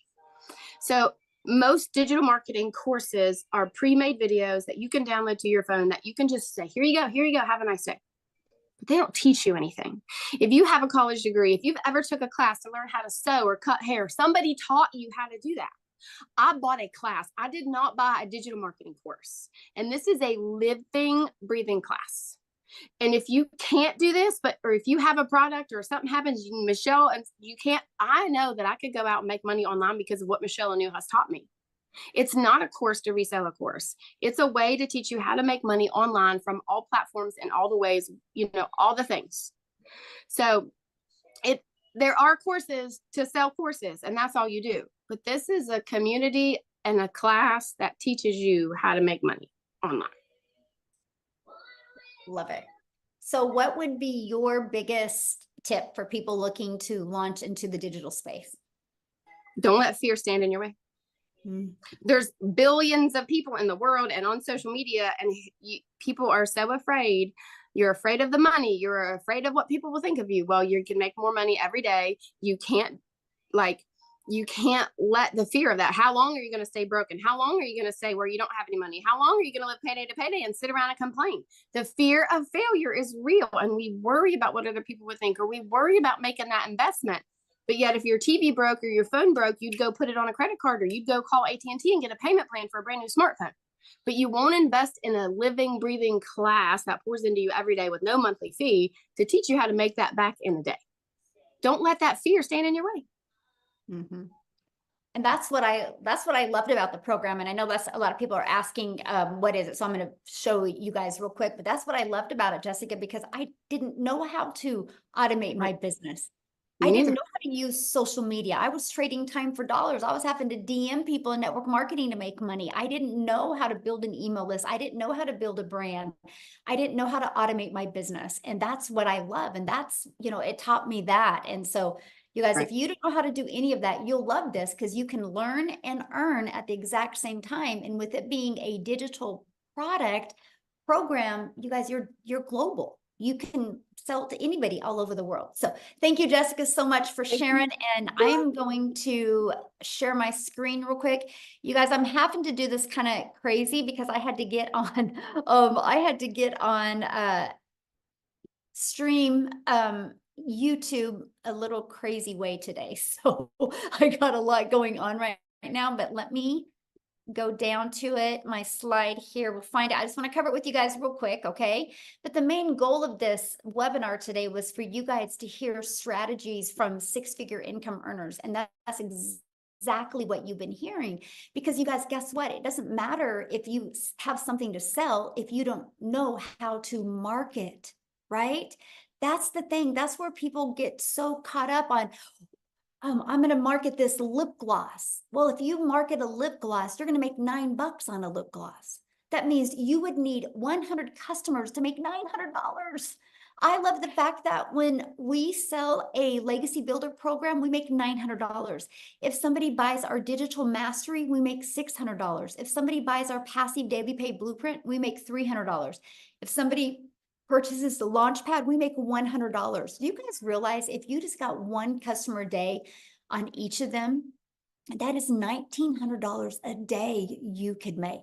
So most digital marketing courses are pre-made videos that you can download to your phone, that you can just say, here you go, have a nice day. But they don't teach you anything. If you have a college degree, if you've ever took a class to learn how to sew or cut hair, somebody taught you how to do that. I bought a class. I did not buy a digital marketing course. And this is a living, breathing class. And if you can't do this, or if you have a product or something happens, Michelle, and you can't, I know that I could go out and make money online because of what Michelle and you has taught me. It's not a course to resell a course. It's a way to teach you how to make money online from all platforms and all the ways, all the things. So there are courses to sell courses, and that's all you do. But this is a community and a class that teaches you how to make money online. Love it. So what would be your biggest tip for people looking to launch into the digital space? Don't let fear stand in your way. There's billions of people in the world and on social media, and people are so afraid. You're afraid of the money. You're afraid of what people will think of you. Well, you can make more money every day. You can't let the fear of that. How long are you going to stay broken? How long are you going to stay where you don't have any money? How long are you going to live payday to payday and sit around and complain? The fear of failure is real, and we worry about what other people would think, or we worry about making that investment. But yet, if your TV broke or your phone broke, you'd go put it on a credit card, or you'd go call AT&T and get a payment plan for a brand new smartphone. But you won't invest in a living, breathing class that pours into you every day with no monthly fee to teach you how to make that back in a day. Don't let that fear stand in your way. Mm-hmm. And that's what I loved about the program. And I know that's a lot of people are asking, what is it? So I'm going to show you guys real quick, but that's what I loved about it, Jessica, because I didn't know how to automate my business. I didn't know how to use social media. I was trading time for dollars. I was having to DM people in network marketing to make money. I didn't know how to build an email list. I didn't know how to build a brand. I didn't know how to automate my business. And that's what I love. And that's, it taught me that. And so you guys, if you don't know how to do any of that, you'll love this, because you can learn and earn at the exact same time. And with it being a digital program, you guys, you're global. You can sell to anybody all over the world. So thank you, Jessica, so much for sharing. And I'm going to share my screen real quick. You guys, I'm having to do this kind of crazy because I had to get on, stream, YouTube a little crazy way today. So I got a lot going on right now, but let me go down to it. My slide here, we'll find it. I just want to cover it with you guys real quick, okay? But the main goal of this webinar today was for you guys to hear strategies from 6-figure income earners. And that's exactly what you've been hearing, because you guys, guess what? It doesn't matter if you have something to sell if you don't know how to market, right? That's the thing. That's where people get so caught up on, I'm going to market this lip gloss. Well, if you market a lip gloss, you're going to make $9 on a lip gloss. That means you would need 100 customers to make $900. I love the fact that when we sell a legacy builder program, we make $900. If somebody buys our digital mastery, we make $600. If somebody buys our passive daily pay blueprint, we make $300. If somebody purchases the launch pad, we make $100. Do you guys realize if you just got one customer a day on each of them, that is $1,900 a day you could make.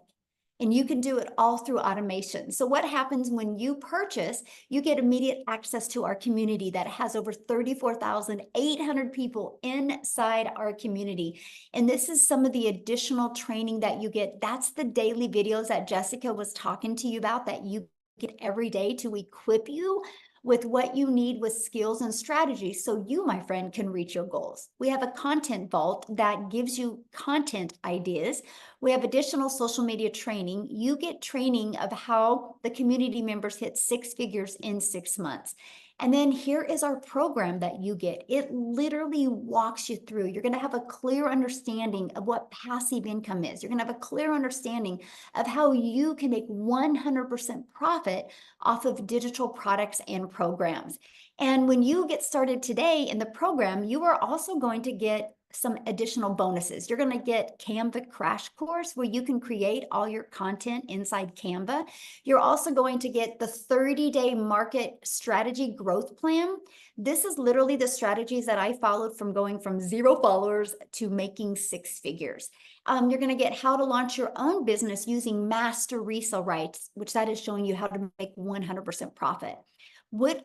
And you can do it all through automation. So what happens when you purchase, you get immediate access to our community that has over 34,800 people inside our community. And this is some of the additional training that you get. That's the daily videos that Jessica was talking to you about that you get every day to equip you with what you need with skills and strategies so you, my friend, can reach your goals. We have a content vault that gives you content ideas. We have additional social media training. You get training of how the community members hit 6 figures in 6 months. And then here is our program that you get. It literally walks you through. You're going to have a clear understanding of what passive income is. You're going to have a clear understanding of how you can make 100% profit off of digital products and programs. And when you get started today in the program, you are also going to get some additional bonuses. You're going to get Canva crash course where you can create all your content inside Canva. You're also going to get the 30-day market strategy growth plan. This is literally the strategies that I followed from going from 0 followers to making 6 figures. You're going to get how to launch your own business using master resale rights, which that is showing you how to make 100% profit.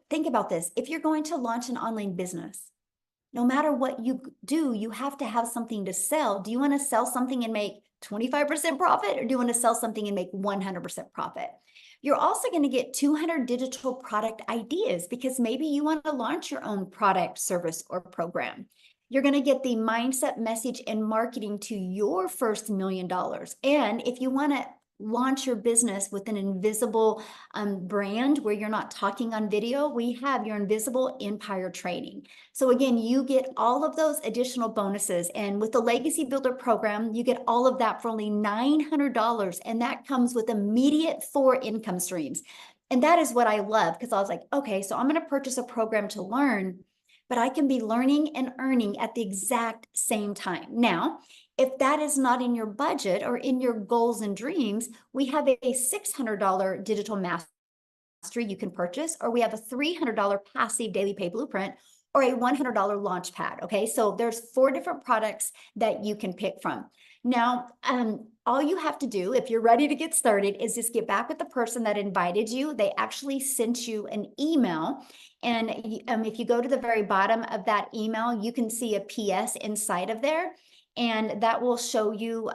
Think about this. If you're going to launch an online business, no matter what you do, you have to have something to sell. Do you want to sell something and make 25% profit, or do you want to sell something and make 100% profit? You're also going to get 200 digital product ideas because maybe you want to launch your own product, service, or program. You're going to get the mindset, message, and marketing to your first $1 million. And if you want to launch your business with an invisible brand where you're not talking on video, we have your Invisible Empire training. So again, you get all of those additional bonuses. And with the Legacy Builder program, you get all of that for only $900. And that comes with immediate 4 income streams. And that is what I love, because I was like, okay, so I'm going to purchase a program to learn, but I can be learning and earning at the exact same time. Now, if that is not in your budget or in your goals and dreams, we have a $600 digital mastery you can purchase, or we have a $300 passive daily pay blueprint, or a $100 launch pad. Okay, so there's 4 different products that you can pick from. Now, all you have to do if you're ready to get started is just get back with the person that invited you. They actually sent you an email. And if you go to the very bottom of that email, you can see a PS inside of there. And that will show you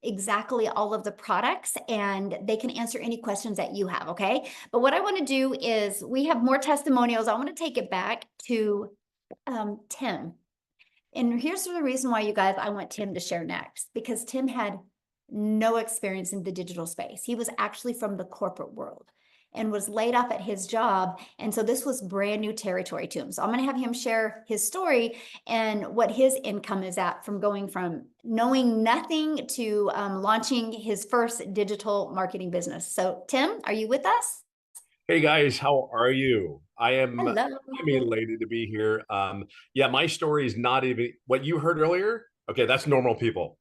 exactly all of the products, and they can answer any questions that you have, okay? But what I want to do is, we have more testimonials. I want to take it back to Tim. And here's the reason why, you guys, I want Tim to share next, because Tim had no experience in the digital space. He was actually from the corporate world and was laid off at his job. And so this was brand new territory to him. So I'm going to have him share his story and what his income is at from going from knowing nothing to launching his first digital marketing business. So Tim, are you with us? Hey guys, how are you? I'm Hello. elated to be here. Yeah, my story is not even what you heard earlier. Okay, that's normal people.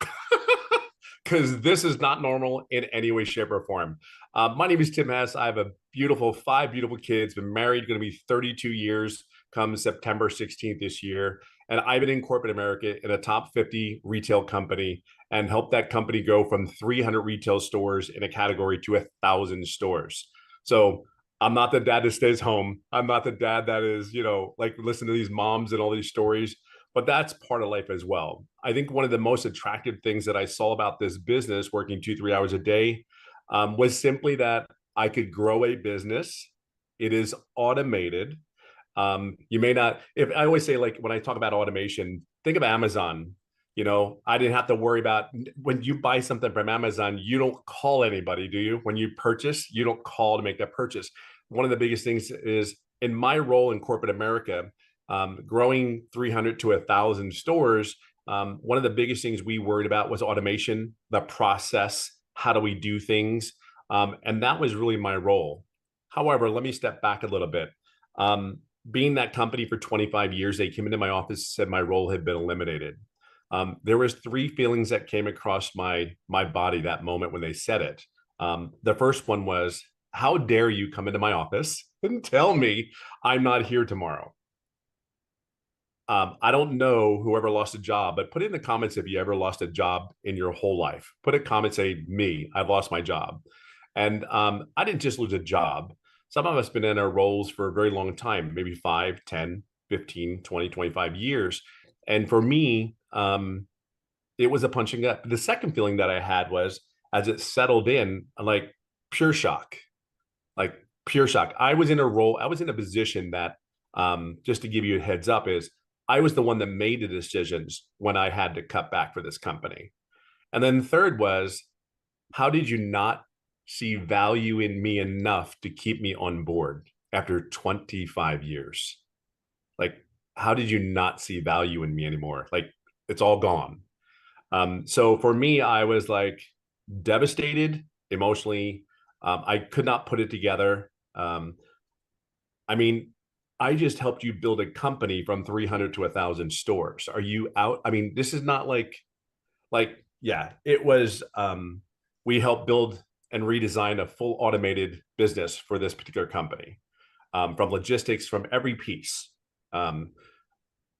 Because this is not normal in any way, shape, or form. My name is Tim Hess. I have a beautiful 5 beautiful kids. Been married, going to be 32 years come September 16th this year. And I've been in corporate America in a top 50 retail company and helped that company go from 300 retail stores in a category to 1,000 stores. So I'm not the dad that stays home. I'm not the dad that is, like listen to these moms and all these stories. But that's part of life as well. I think one of the most attractive things that I saw about this business, working 2-3 hours a day, was simply that I could grow a business. It is automated. You may not, if I always say, like, when I talk about automation, think of Amazon. I didn't have to worry about, when you buy something from Amazon, you don't call anybody, do you? When you purchase, you don't call to make that purchase. One of the biggest things is, in my role in corporate America, growing 300 to 1,000 stores, one of the biggest things we worried about was automation, the process, how do we do things? And that was really my role. However, let me step back a little bit. Being that company for 25 years, they came into my office and said my role had been eliminated. There was 3 feelings that came across my body that moment when they said it. The first one was, how dare you come into my office and tell me I'm not here tomorrow? I don't know whoever lost a job, but put in the comments if you ever lost a job in your whole life. Put a comment, say, me, I've lost my job. And I didn't just lose a job. Some of us been in our roles for a very long time, maybe 5, 10, 15, 20, 25 years. And for me, it was a punching up. The second feeling that I had was, as it settled in, like pure shock, like pure shock. I was in a role, I was in a position that, just to give you a heads up, is I was the one that made the decisions when I had to cut back for this company. And then third was, how did you not see value in me enough to keep me on board after 25 years? Like, how did you not see value in me anymore? Like, it's all gone. So for me, I was like devastated emotionally. I could not put it together. I mean, I just helped you build a company from 300 to 1,000 stores. Are you out? I mean, this is not yeah, it was, we helped build and redesign a full automated business for this particular company, from logistics, from every piece.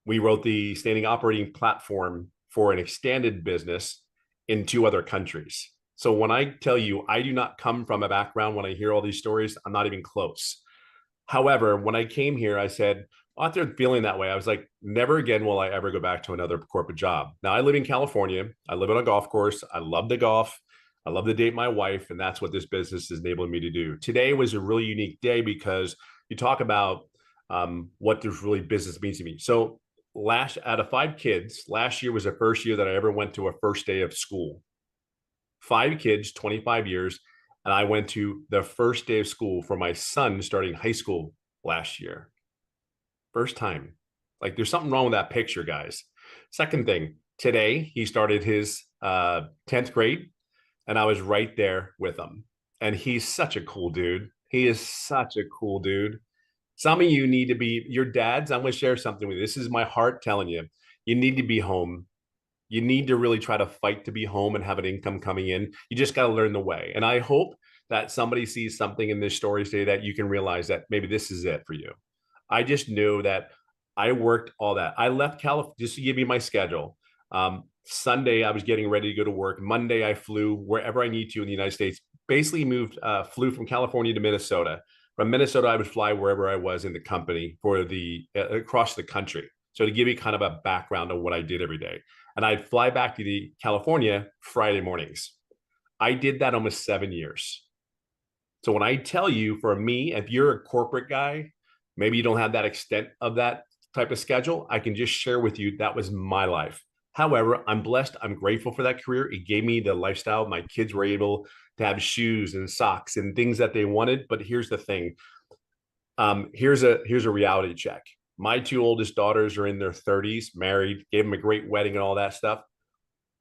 We wrote the standing operating platform for an extended business in 2 other countries. So when I tell you, I do not come from a background, when I hear all these stories, I'm not even close. However, when I came here, I said, after feeling that way, I was like, never again will I ever go back to another corporate job. Now I live in California. I live on a golf course. I love the golf. I love to date my wife. And that's what this business is enabling me to do. Today was a really unique day because you talk about what this really business means to me. So out of 5 kids, last year was the first year that I ever went to a first day of school. 5 kids, 25 years. And I went to the first day of school for my son starting high school last year. First time. Like, there's something wrong with that picture, guys. Second thing, today he started his 10th grade, and I was right there with him. And he's such a cool dude. He is such a cool dude. Some of you need to be your dads. I'm going to share something with you. This is my heart telling you. You need to be home. You need to really try to fight to be home and have an income coming in. You just got to learn the way. And I hope that somebody sees something in this story today that you can realize that maybe this is it for you. I just knew that I worked all that. I left California, just to give you my schedule. Sunday, I was getting ready to go to work. Monday, I flew wherever I need to in the United States. Basically flew from California to Minnesota. From Minnesota, I would fly wherever I was in the company for across the country. So to give you kind of a background of what I did every day. And I'd fly back to California Friday mornings. I did that almost 7 years. So when I tell you, for me, if you're a corporate guy, maybe you don't have that extent of that type of schedule, I can just share with you that was my life. However, I'm blessed. I'm grateful for that career. It gave me the lifestyle. My kids were able to have shoes and socks and things that they wanted. But here's the thing. Here's a reality check. My 2 oldest daughters are in their 30s, married, gave them a great wedding and all that stuff.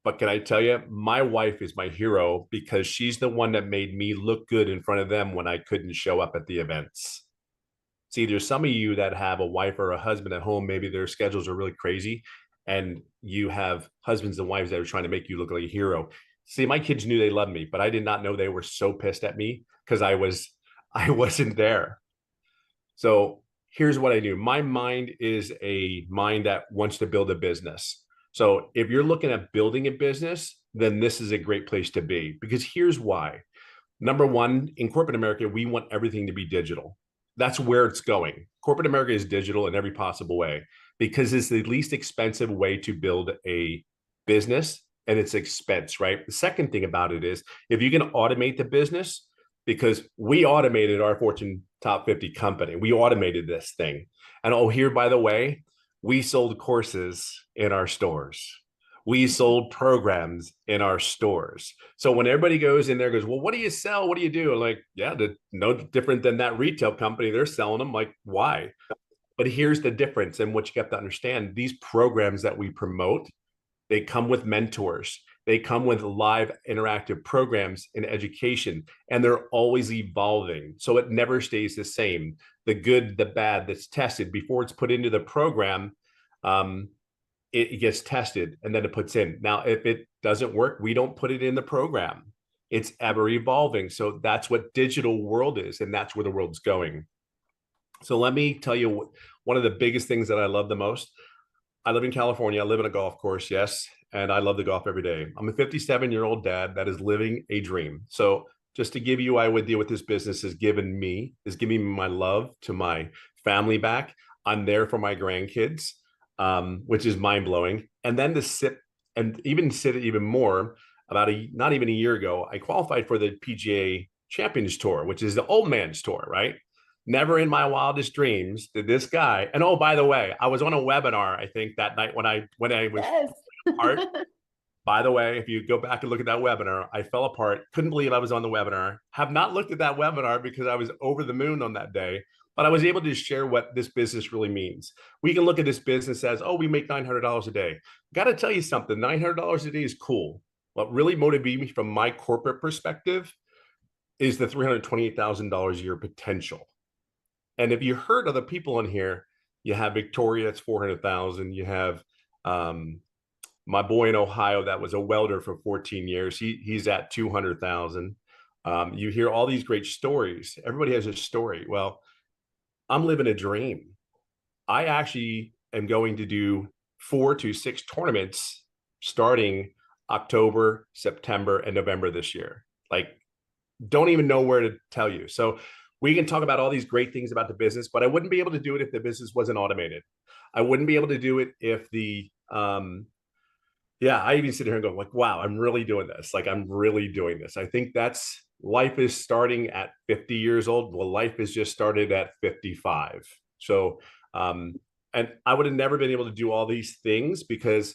But can I tell you, my wife is my hero because she's the one that made me look good in front of them when I couldn't show up at the events. See, there's some of you that have a wife or a husband at home. Maybe their schedules are really crazy, and you have husbands and wives that are trying to make you look like a hero. See, my kids knew they loved me, but I did not know they were so pissed at me because I wasn't there. So here's what I knew. My mind is a mind that wants to build a business. So if you're looking at building a business, then this is a great place to be, because here's why. Number one, in corporate America, we want everything to be digital. That's where it's going. Corporate America is digital in every possible way because it's the least expensive way to build a business, and it's expense, right? The second thing about it is if you can automate the business, because we automated our Fortune Top 50 company. We automated this thing. And oh, here, by the way, we sold courses in our stores. We sold programs in our stores. So when everybody goes in there, goes, well, what do you sell? What do you do? I'm like, yeah, no different than that retail company. They're selling them. Like, why? But here's the difference. And what you have to understand, these programs that we promote, they come with mentors. They come with live interactive programs in education, and they're always evolving. So it never stays the same. The good, the bad that's tested before it's put into the program, it gets tested and then it puts in. Now, if it doesn't work, we don't put it in the program. It's ever evolving. So that's what digital world is, and that's where the world's going. So let me tell you one of the biggest things that I love the most. I live in California. I live in a golf course, yes, and I love the golf every day. I'm a 57-year-old dad that is living a dream. So just to give you, I would deal with this business is giving me my love to my family back. I'm there for my grandkids, which is mind blowing. And then to sit even more, not even a year ago, I qualified for the PGA Champions Tour, which is the old man's tour, right? Never in my wildest dreams did this guy. And oh, by the way, I was on a webinar, I think that night when I was Yes. apart. By the way, if you go back and look at that webinar, I fell apart. Couldn't believe I was on the webinar. Have not looked at that webinar because I was over the moon on that day. But I was able to share what this business really means. We can look at this business as, oh, we make $900 a day. Got to tell you something, $900 a day is cool. What really motivated me from my corporate perspective is the $328,000 a year potential. And if you heard other people in here, you have Victoria, that's 400,000. You have my boy in Ohio that was a welder for 14 years. He's at 200,000. You hear all these great stories. Everybody has a story. Well, I'm living a dream. I actually am going to do 4 to 6 tournaments starting October, September, and November this year. Like, don't even know where to tell you. So we can talk about all these great things about the business, but I wouldn't be able to do it if the business wasn't automated. I wouldn't be able to do it if the, I even sit here and go like, wow, I'm really doing this. Like, I'm really doing this. I think that's, life is starting at 50 years old. Well, life is just started at 55. So, and I would have never been able to do all these things because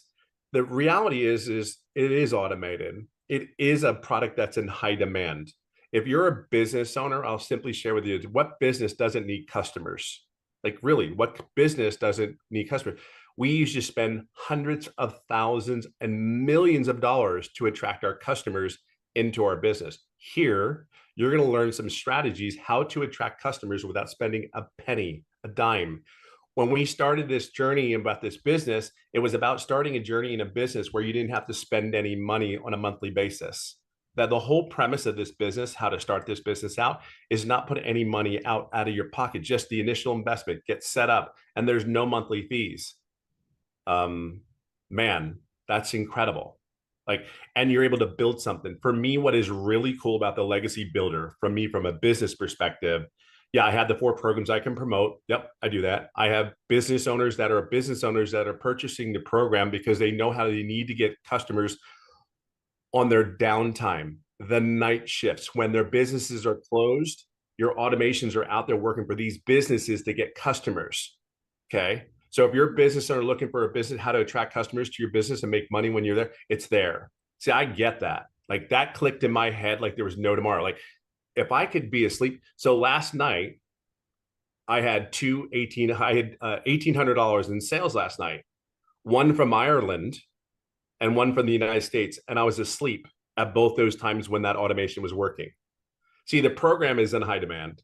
the reality is it is automated. It is a product that's in high demand. If you're a business owner, I'll simply share with you, what business doesn't need customers? Like, really, what business doesn't need customers? We used to spend hundreds of thousands and millions of dollars to attract our customers into our business. Here, you're going to learn some strategies how to attract customers without spending a penny, a dime. When we started this journey about this business, it was about starting a journey in a business where you didn't have to spend any money on a monthly basis. That the whole premise of this business, how to start this business out, is not put any money out of your pocket, just the initial investment, get set up, and there's no monthly fees. Man, that's incredible. Like, and you're able to build something. For me, what is really cool about the Legacy Builder, from me, from a business perspective, I have the 4 programs I can promote. Yep, I do that. I have business owners that are purchasing the program because they know how they need to get customers on their downtime, the night shifts, when their businesses are closed. Your automations are out there working for these businesses to get customers. Okay. So if you're a business owner looking for a business, how to attract customers to your business and make money when you're there, it's there. See, I get that. Like, that clicked in my head like there was no tomorrow. Like, if I could be asleep. So last night, I had $1,800 in sales last night, one from Ireland and one from the United States. And I was asleep at both those times when that automation was working. See, the program is in high demand.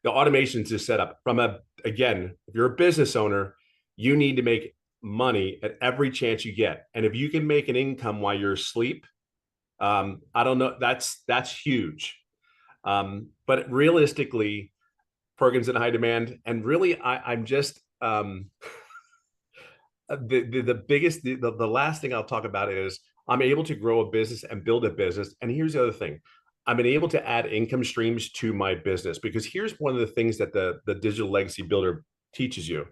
The automations is set up again, if you're a business owner, you need to make money at every chance you get. And if you can make an income while you're asleep, I don't know, that's huge. But realistically, programs in high demand. And really, I'm just, the last thing I'll talk about is I'm able to grow a business and build a business. And here's the other thing. I've been able to add income streams to my business, because here's one of the things that the Digital Legacy Builder teaches you.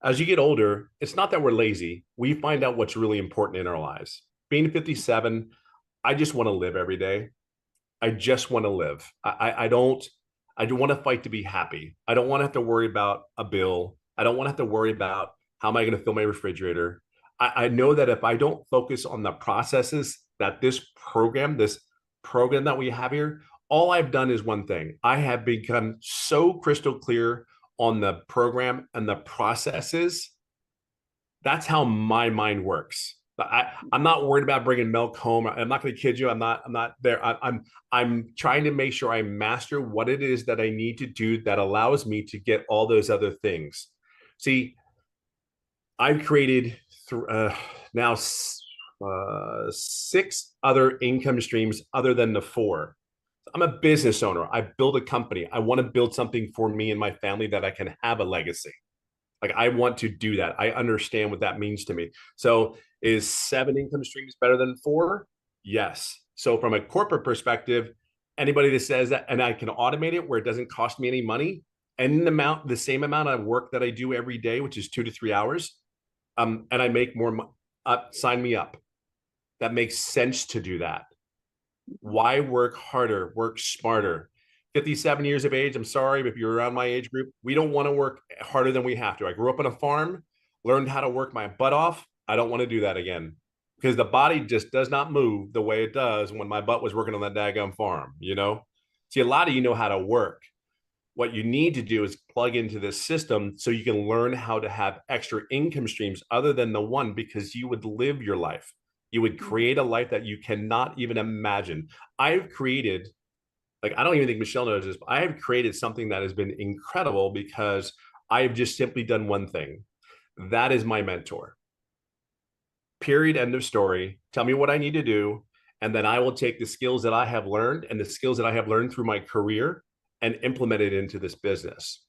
As you get older, it's not that we're lazy. We find out what's really important in our lives. Being 57, I just want to live every day. I just want to live. I don't want to fight to be happy. I don't want to have to worry about a bill. I don't want to have to worry about how am I going to fill my refrigerator. I know that if I don't focus on the processes that this program that we have here, all I've done is one thing. I have become so crystal clear on the program and the processes. That's how my mind works. I'm not worried about bringing milk home. I'm not going to kid you. I'm not there. I'm trying to make sure I master what it is that I need to do that allows me to get all those other things. See, I've created now 6 other income streams other than the 4. I'm a business owner. I build a company. I want to build something for me and my family that I can have a legacy. Like, I want to do that. I understand what that means to me. So is 7 income streams better than 4? Yes. So from a corporate perspective, anybody that says that, and I can automate it where it doesn't cost me any money, and the same amount of work that I do every day, which is 2 to 3 hours, and I make more money, sign me up. That makes sense to do that. Why work harder, work smarter? 57 years of age. I'm sorry, but if you're around my age group, we don't want to work harder than we have to. I grew up on a farm, learned how to work my butt off. I don't want to do that again because the body just does not move the way it does when my butt was working on that daggum farm, you know? See, a lot of you know how to work. What you need to do is plug into this system so you can learn how to have extra income streams other than the one, because you would live your life. You would create a life that you cannot even imagine. I've created, like, I don't even think Michelle knows this, but I have created something that has been incredible because I have just simply done one thing. That is my mentor. Period. End of story. Tell me what I need to do. And then I will take the skills that I have learned and the skills that I have learned through my career and implement it into this business.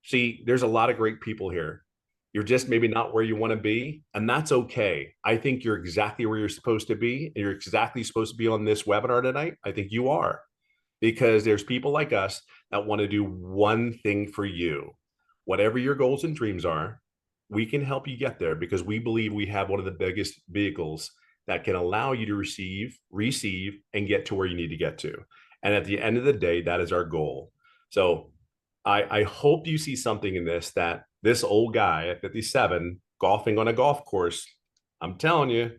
See, there's a lot of great people here. You're just maybe not where you want to be, and that's okay. I think you're exactly where you're supposed to be, and you're exactly supposed to be on this webinar tonight. I think you are, because there's people like us that want to do one thing for you. Whatever your goals and dreams are, we can help you get there because we believe we have one of the biggest vehicles that can allow you to receive, and get to where you need to get to. And at the end of the day, that is our goal. So I hope you see something in this, that this old guy at 57 golfing on a golf course, I'm telling you,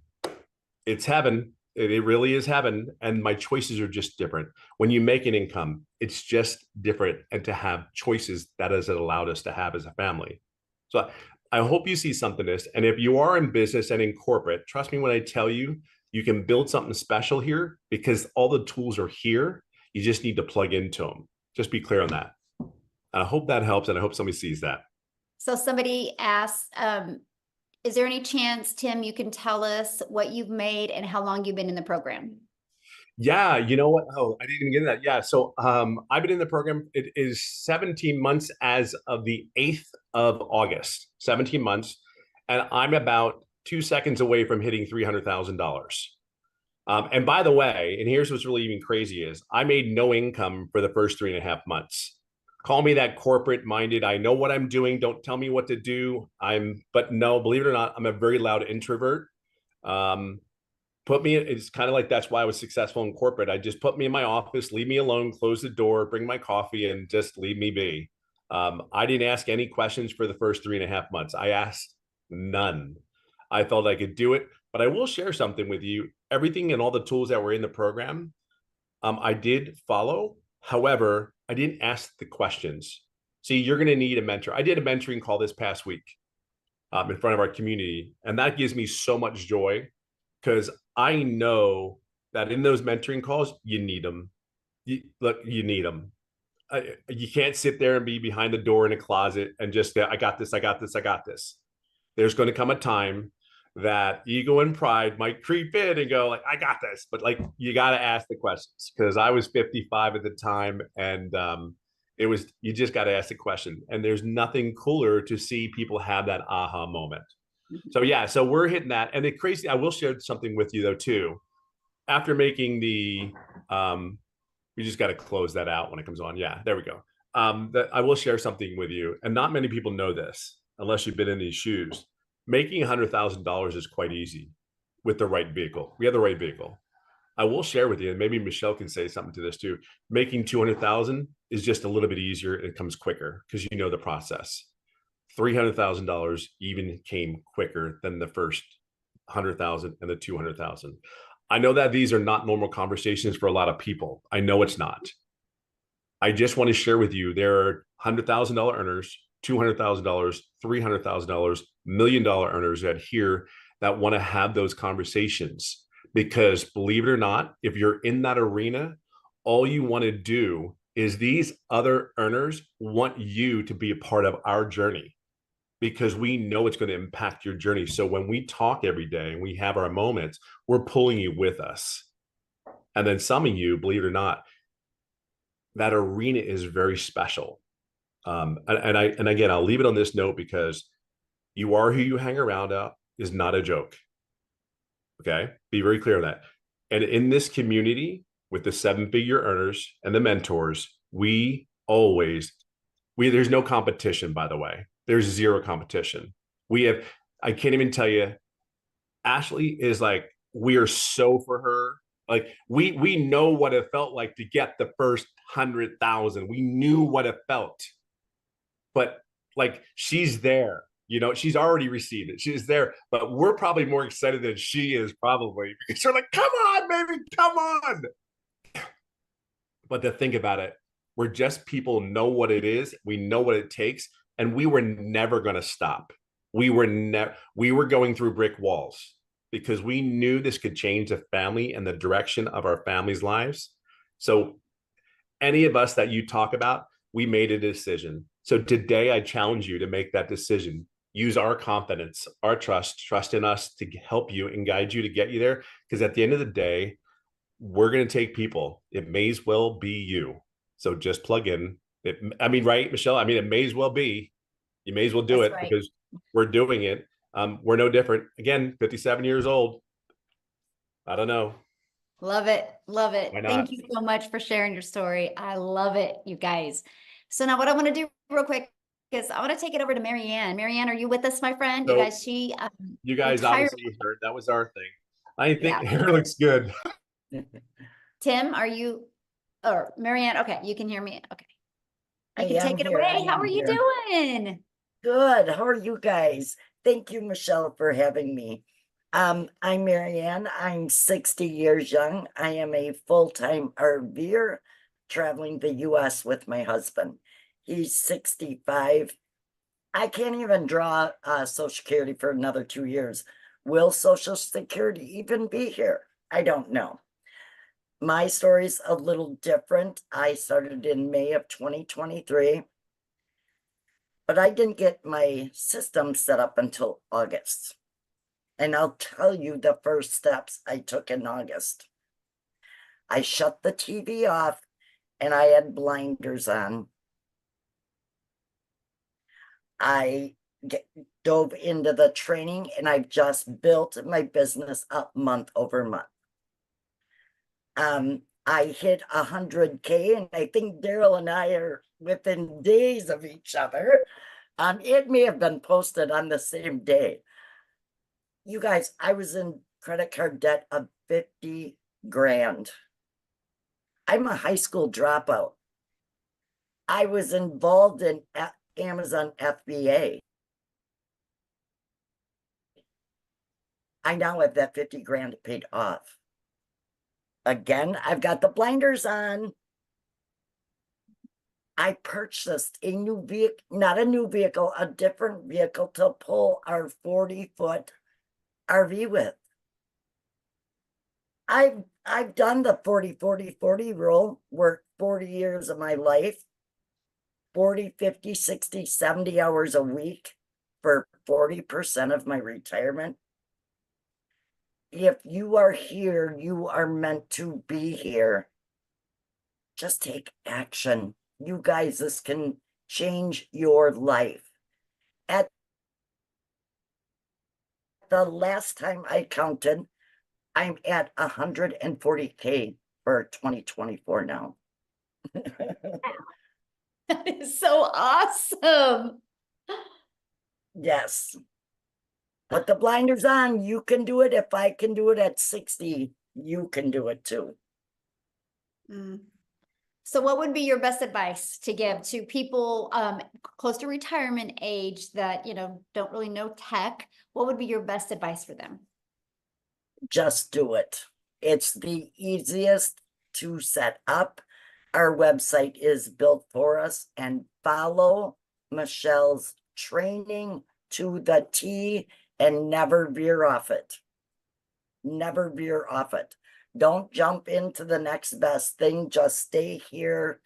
it's heaven. It really is heaven. And my choices are just different. When you make an income, it's just different. And to have choices, that has allowed us to have as a family. So I hope you see something in this. And if you are in business and in corporate, trust me when I tell you, you can build something special here because all the tools are here. You just need to plug into them. Just be clear on that. And I hope that helps. And I hope somebody sees that. So somebody asked, is there any chance, Tim, you can tell us what you've made and how long you've been in the program? Yeah, you know what? Oh, I didn't even get into that. Yeah, so I've been in the program. It is 17 months as of the 8th of August, 17 months. And I'm about 2 seconds away from hitting $300,000. And by the way, and here's what's really even crazy is I made no income for the first 3.5 months. Call me that corporate minded. I know what I'm doing. Don't tell me what to do. But no, believe it or not, I'm a very loud introvert. It's kind of like, that's why I was successful in corporate. I just put me in my office, leave me alone, close the door, bring my coffee, and just leave me be. I didn't ask any questions for the first 3.5 months. I asked none. I felt I could do it, but I will share something with you. Everything and all the tools that were in the program, I did follow. However, I didn't ask the questions. See, you're going to need a mentor. I did a mentoring call this past week in front of our community, and that gives me so much joy because I know that in those mentoring calls, you need them. You need them. You can't sit there and be behind the door in a closet and just, I got this, I got this, I got this. There's going to come a time that ego and pride might creep in and go like, I got this, but like, you got to ask the questions, because I was 55 at the time, and you just got to ask the question. And there's nothing cooler to see people have that aha moment. So yeah, so we're hitting that. And the crazy, I will share something with you though too. After making we just got to close that out when it comes on. Yeah, there we go. That I will share something with you, and not many people know this unless you've been in these shoes. Making $100,000 is quite easy with the right vehicle. We have the right vehicle. I will share with you, and maybe Michelle can say something to this too. Making 200,000 is just a little bit easier. It comes quicker because you know the process. $300,000 even came quicker than the first 100,000 and the 200,000. I know that these are not normal conversations for a lot of people. I know it's not. I just want to share with you, there are $100,000 earners, $200,000, $300,000, $1 million earners that want to have those conversations, because believe it or not, if you're in that arena, all you want to do is these other earners want you to be a part of our journey, because we know it's going to impact your journey. So when we talk every day and we have our moments, we're pulling you with us. And then some of you, believe it or not, that arena is very special. And again, I'll leave it on this note, because you are who you hang around is not a joke. Okay. Be very clear on that. And in this community with the 7-figure earners and the mentors, there's no competition, by the way. There's zero competition. I can't even tell you, Ashley is like, we are so for her. Like we know what it felt like to get the first 100,000. We knew what it felt. But like, she's there, you know, she's already received it. She's there, but we're probably more excited than she is, probably, because we're like, come on, baby, come on. But to think about it, we're just people know what it is. We know what it takes. And we were never going to stop. We were going through brick walls because we knew this could change the family and the direction of our family's lives. So any of us that you talk about, we made a decision. So today I challenge you to make that decision. Use our confidence, our trust in us to help you and guide you to get you there. Because at the end of the day, we're going to take people. It may as well be you. So just plug in. I mean, right, Michelle? I mean, it may as well be. You may as well do That's it right. because we're doing it. We're no different. Again, 57 years old. I don't know. Love it. Love it. Why not? Thank you so much for sharing your story. I love it, you guys. So now what I want to do real quick is I want to take it over to Marianne. Marianne, are you with us, my friend? You So, guys, you guys retired. obviously heard that was our thing. I think Yeah. hair looks good. Tim, are you, or Marianne? Okay, you can hear me. Okay. You I can am take it here, I away. How am are you here. doing? Good. How are you guys? Thank you, Michelle, for having me. I'm Marianne. I'm 60 years young. I am a full-time RVer traveling the US with my husband. He's 65. I can't even draw Social Security for another 2 years. Will Social Security even be here? I don't know. My story's a little different. I started in May of 2023. But I didn't get my system set up until August. And I'll tell you the first steps I took in August. I shut the TV off and I had blinders on. I dove into the training and I've just built my business up month over month. I hit 100K and I think Daryl and I are within days of each other. It may have been posted on the same day. You guys, I was in credit card debt of 50 grand. I'm a high school dropout. I was involved in Amazon FBA. I now have that 50 grand paid off. Again, I've got the blinders on. I purchased a new vehicle, not a new vehicle, a different vehicle to pull our 40-foot RV with. I've done the 40-40-40 rule, worked 40 years of my life, 40, 50, 60, 70 hours a week for 40% of my retirement. If you are here, you are meant to be here. Just take action. You guys, this can change your life. At the last time I counted, I'm at 140K for 2024 now. That is so awesome. Yes. Put the blinders on. You can do it. If I can do it at 60, you can do it too. So what would be your best advice to give to people close to retirement age that, you know, don't really know tech? What would be your best advice for them? Just do it. It's the easiest to set up. Our website is built for us, and follow Michelle's training to the T and never veer off it. Never veer off it. Don't jump into the next best thing. Just stay here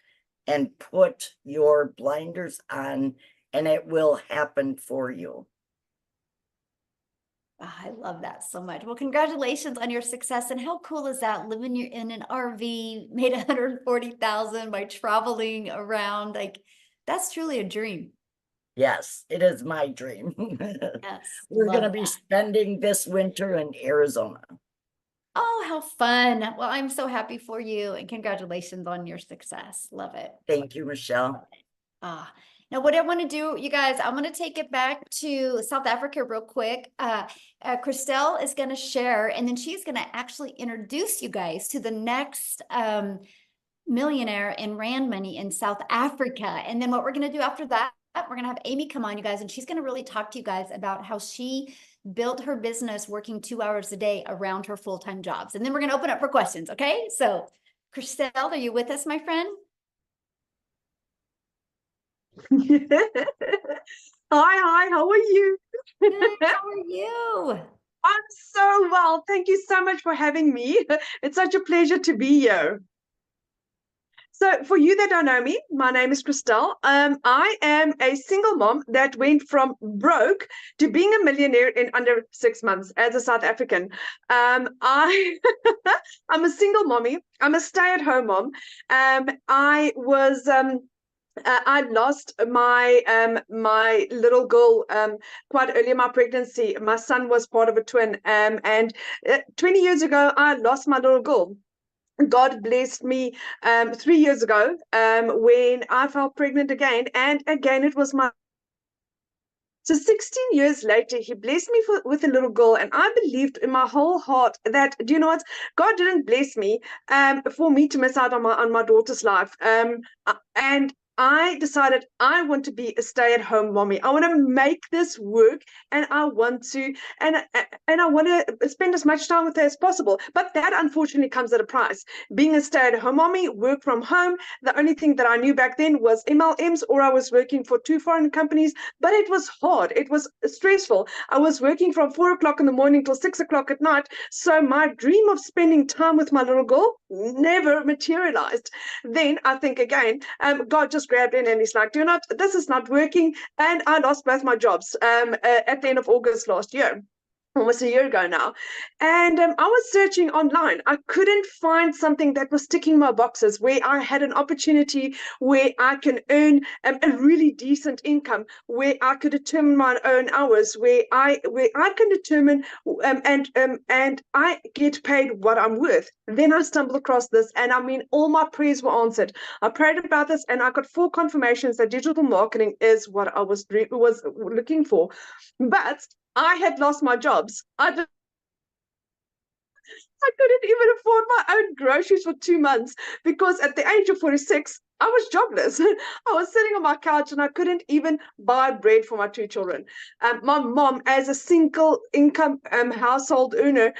and put your blinders on, and it will happen for you. Oh, I love that so much. Well, congratulations on your success. And how cool is that? Living in an RV, made 140,000 by traveling around. Like, that's truly a dream. Yes, it is my dream. Yes. We're love going to be that. spending this winter in Arizona. Oh, how fun. Well, I'm so happy for you and congratulations on your success. Love it. Thank you, Michelle. Now what I want to do, you guys, I'm going to take it back to South Africa real quick. Christelle is going to share, and then she's going to actually introduce you guys to the next millionaire in Rand money in South Africa. And then what we're going to do after that, we're going to have Amy come on, you guys, and she's going to really talk to you guys about how she built her business working 2 hours a day around her full-time jobs. And then we're going to open up for questions. Okay. So Christelle, are you with us, my friend? Hi, how are you? Good, how are you? I'm so well. Thank you so much for having me. It's such a pleasure to be here. So for you that don't know me, my name is Christelle. I am a single mom that went from broke to being a millionaire in under 6 months as a South African. I'm a single mommy. I'm a stay-at-home mom. I lost my little girl quite early in my pregnancy. My son was part of a twin, and 20 years ago, I lost my little girl. God blessed me 3 years ago when I fell pregnant again, and again it was my. So 16 years later, he blessed me with a little girl, and I believed in my whole heart that, do you know what? God didn't bless me for me to miss out on my daughter's life. And I decided I want to be a stay-at-home mommy. I want to make this work, and I want to spend as much time with her as possible. But that unfortunately comes at a price. Being a stay-at-home mommy, work from home, the only thing that I knew back then was MLMs, or I was working for 2 foreign companies, but it was hard. It was stressful. I was working from 4 o'clock in the morning till 6 o'clock at night. So my dream of spending time with my little girl never materialized. Then I think again, God just grabbed in and he's like, this is not working. And I lost both my jobs at the end of August last year. Almost a year ago now. And I was searching online. I couldn't find something that was ticking my boxes, where I had an opportunity where I can earn a really decent income, where I could determine my own hours, where I can determine and I get paid what I'm worth. Then I stumbled across this, and I mean, all my prayers were answered. I prayed about this, and I got 4 confirmations that digital marketing is what I was looking for. But I had lost my jobs. I couldn't even afford my own groceries for 2 months, because at the age of 46, I was jobless. I was sitting on my couch and I couldn't even buy bread for my 2 children. My mom, as a single income household earner,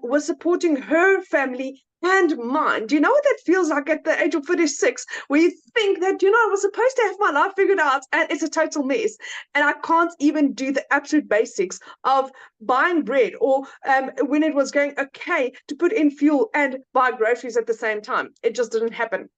was supporting her family and mine. Do you know what that feels like at the age of 46, where you think that, I was supposed to have my life figured out and it's a total mess, and I can't even do the absolute basics of buying bread, or when it was going okay, to put in fuel and buy groceries at the same time. It just didn't happen.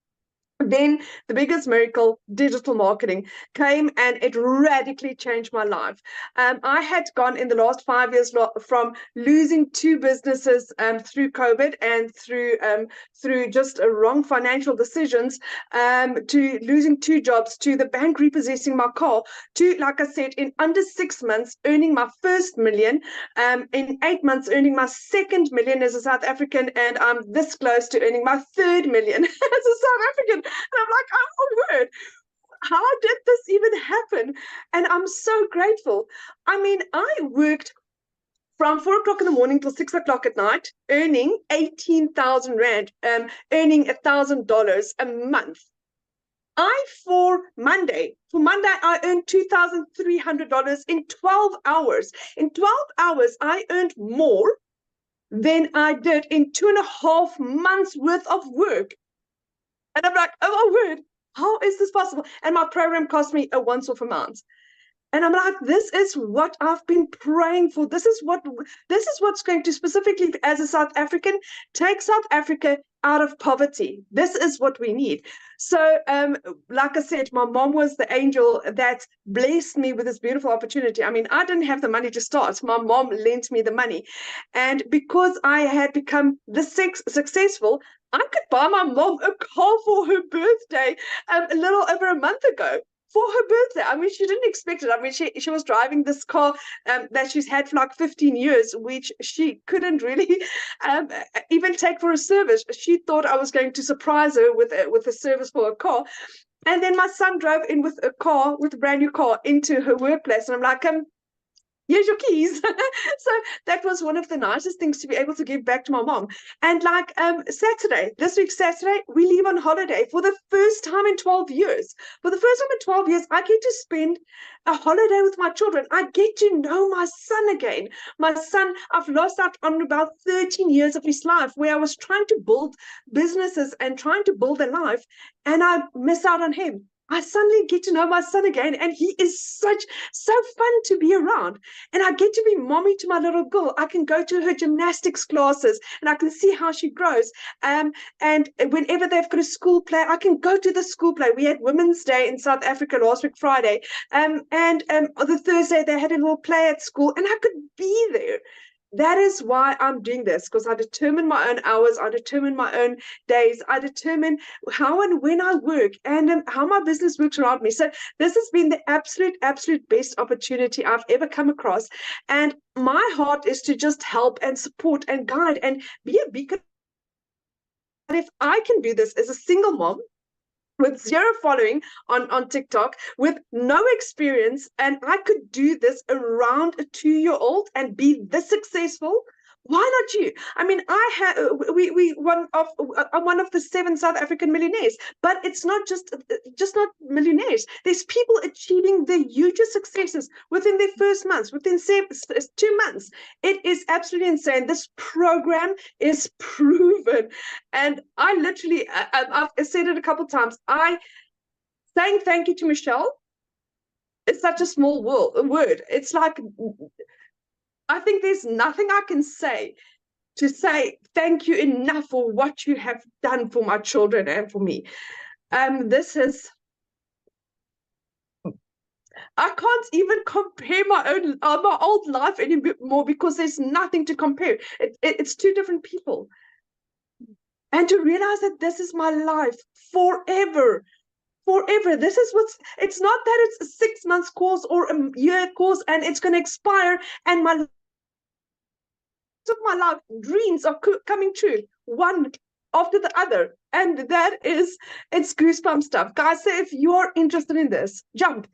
Then the biggest miracle, digital marketing, came, and it radically changed my life. I had gone in the last 5 years from losing 2 businesses through COVID and through just wrong financial decisions, to losing 2 jobs, to the bank repossessing my car, to, like I said, in under 6 months earning my first million, in 8 months earning my second million as a South African, and I'm this close to earning my 3rd million as a South African. And I'm like, oh my word, how did this even happen? And I'm so grateful. I mean, I worked from 4 o'clock in the morning till 6 o'clock at night, earning 18,000 Rand, earning $1,000 a month. For Monday, I earned $2,300 in 12 hours. In 12 hours, I earned more than I did in 2.5 months worth of work. And I'm like, oh my word, how is this possible? And my program cost me a once-off amount. And I'm like, this is what I've been praying for. This is what's going to, specifically as a South African, take South Africa out of poverty. This is what we need. So, like I said, my mom was the angel that blessed me with this beautiful opportunity. I mean, I didn't have the money to start. My mom lent me the money. And because I had become this successful, I could buy my mom a car for her birthday a little over a month ago. For her birthday. I mean, she didn't expect it. I mean, she was driving this car that she's had for like 15 years, which she couldn't really even take for a service. She thought I was going to surprise her with a service for a car. And then my son drove in with a brand new car into her workplace. And I'm like, here's your keys. So that was one of the nicest things to be able to give back to my mom. And like Saturday, this week Saturday, we leave on holiday for the first time in 12 years. For the first time in 12 years, I get to spend a holiday with my children. I get to know my son again. My son, I've lost out on about 13 years of his life where I was trying to build businesses and trying to build a life, and I miss out on him. I suddenly get to know my son again, and he is so fun to be around. And I get to be mommy to my little girl. I can go to her gymnastics classes, and I can see how she grows. And whenever they've got a school play, I can go to the school play. We had Women's Day in South Africa last week, Friday. And the Thursday, they had a little play at school, and I could be there. That is why I'm doing this, because I determine my own hours, I determine my own days, I determine how and when I work, and how my business works around me. So this has been the absolute best opportunity I've ever come across. And my heart is to just help and support and guide and be a beacon. And if I can do this as a single mom, with 0 following on TikTok, with no experience, and I could do this around a 2-year-old and be this successful, why not you? I mean, I'm one of the 7 South African millionaires, but it's not just not millionaires. There's people achieving the hugest successes within their first months, within 2 months. It is absolutely insane. This program is proven, and I literally, I've said it a couple of times. Saying thank you to Michelle is such a small word. It's like, I think there's nothing I can say to say thank you enough for what you have done for my children and for me. This is, I can't even compare my old life anymore, because there's nothing to compare. It's 2 different people. And to realize that this is my life forever. This is it's not that it's a 6 months course or a year course and it's going to expire, and my life dreams are coming true, one after the other. And it's goosebump stuff. Guys, so if you're interested in this, jump.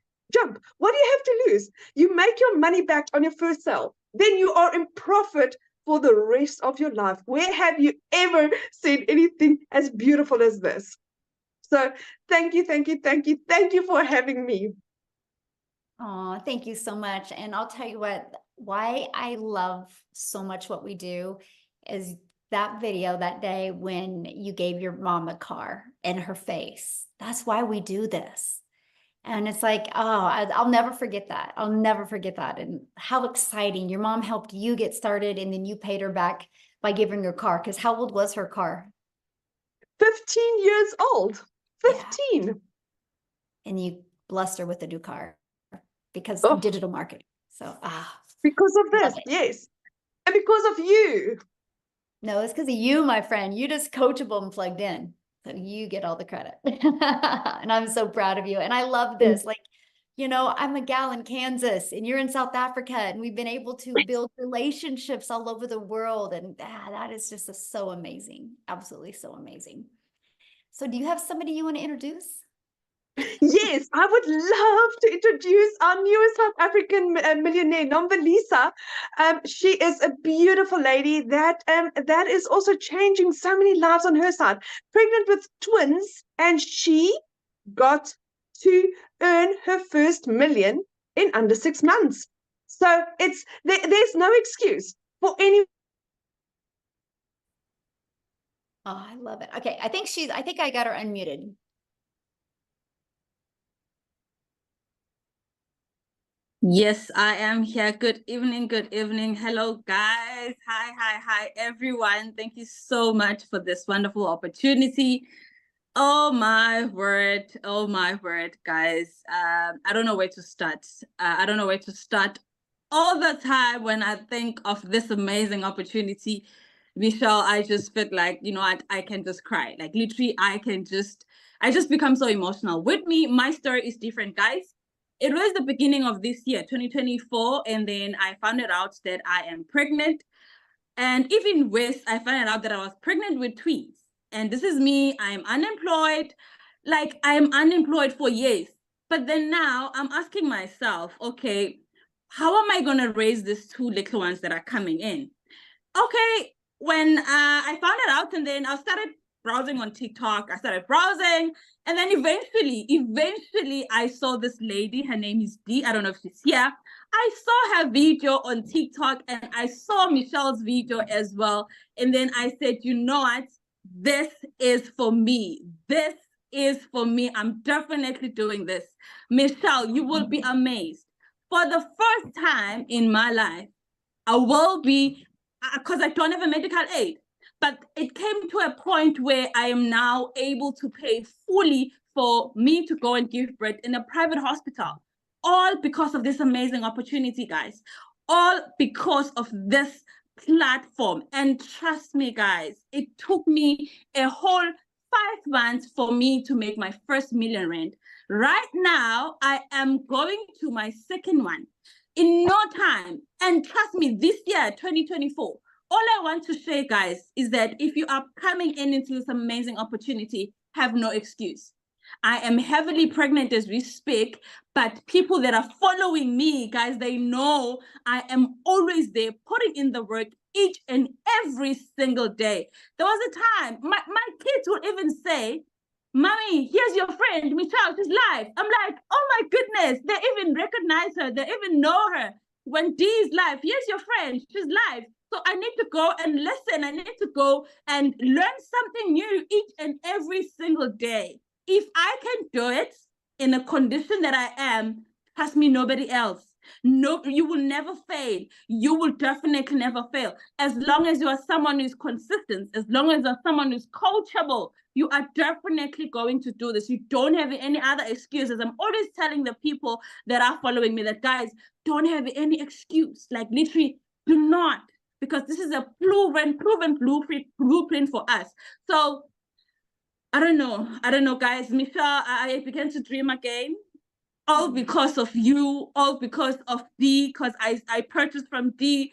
What do you have to lose? You make your money back on your first sale, then you are in profit for the rest of your life. Where have you ever seen anything as beautiful as this? So thank you for having me. Oh, thank you so much. And I'll tell you what, why I love so much what we do is that video that day when you gave your mom a car and her face. That's why we do this. And it's like, oh, I'll never forget that. I'll never forget that. And how exciting. Your mom helped you get started, and then you paid her back by giving her car. Because how old was her car? 15 years old. 15. Yeah. And you blessed her with a new car because digital marketing. So, because of this, yes. And because of you. No, it's because of you, my friend. You just coachable and plugged in. So you get all the credit. And I'm so proud of you. And I love this. Like, you know, I'm a gal in Kansas and you're in South Africa, and we've been able to build relationships all over the world. And that is just so amazing. Absolutely so amazing. So do you have somebody you want to introduce? Yes, I would love to introduce our newest South African millionaire, Lisa. She is a beautiful lady that is also changing so many lives on her side. Pregnant with twins, and she got to earn her first million in under 6 months. So there's no excuse for any. Oh, I love it. Okay, I think I got her unmuted. Yes, I am here. Good evening. Hello, guys. Hi, everyone. Thank you so much for this wonderful opportunity. Oh my word, guys. I don't know where to start. All the time when I think of this amazing opportunity, Michelle, I just feel like, you know, I can just cry. Like literally, I just become so emotional. With me, my story is different, guys. It was the beginning of this year, 2024, and then I found out that I am pregnant. And even worse, I found out that I was pregnant with twins. And this is me, I'm unemployed. Like I'm unemployed for years. But then now I'm asking myself, okay, how am I going to raise these two little ones that are coming in? Okay, when I found it out, and then I started browsing on TikTok. I started browsing, and then eventually I saw this lady. Her name is Dee. I don't know if she's here. I saw her video on TikTok, and I saw Michelle's video as well. And then I said, you know what? This is for me. This is for me. I'm definitely doing this. Michelle, you will be amazed. For the first time in my life, I will be, because I don't have a medical aid, but it came to a point where I am now able to pay fully for me to go and give birth in a private hospital. All because of this amazing opportunity, guys. All because of this platform. And trust me, guys, it took me a whole 5 months for me to make my first £1,000,000. Right now, I am going to my second one in no time. And trust me, this year, 2024, all I want to share, guys, is that if you are coming into this amazing opportunity, have no excuse. I am heavily pregnant as we speak, but people that are following me, guys, they know I am always there putting in the work each and every single day. There was a time my kids would even say, Mommy, here's your friend, Michelle, she's live. I'm like, oh my goodness, they even recognize her, they even know her. When Dee is live, here's your friend, she's live. So I need to go and listen. I need to go and learn something new each and every single day. If I can do it in a condition that I am, trust me, nobody else. No, you will never fail. You will definitely never fail. As long as you are someone who's consistent, as long as you're someone who's coachable, you are definitely going to do this. You don't have any other excuses. I'm always telling the people that are following me that, guys, don't have any excuse. Like, literally, do not. Because this is a proven blueprint for us. So I don't know, guys. Michelle, I began to dream again. All because of you, all because of Dee, because I purchased from Dee.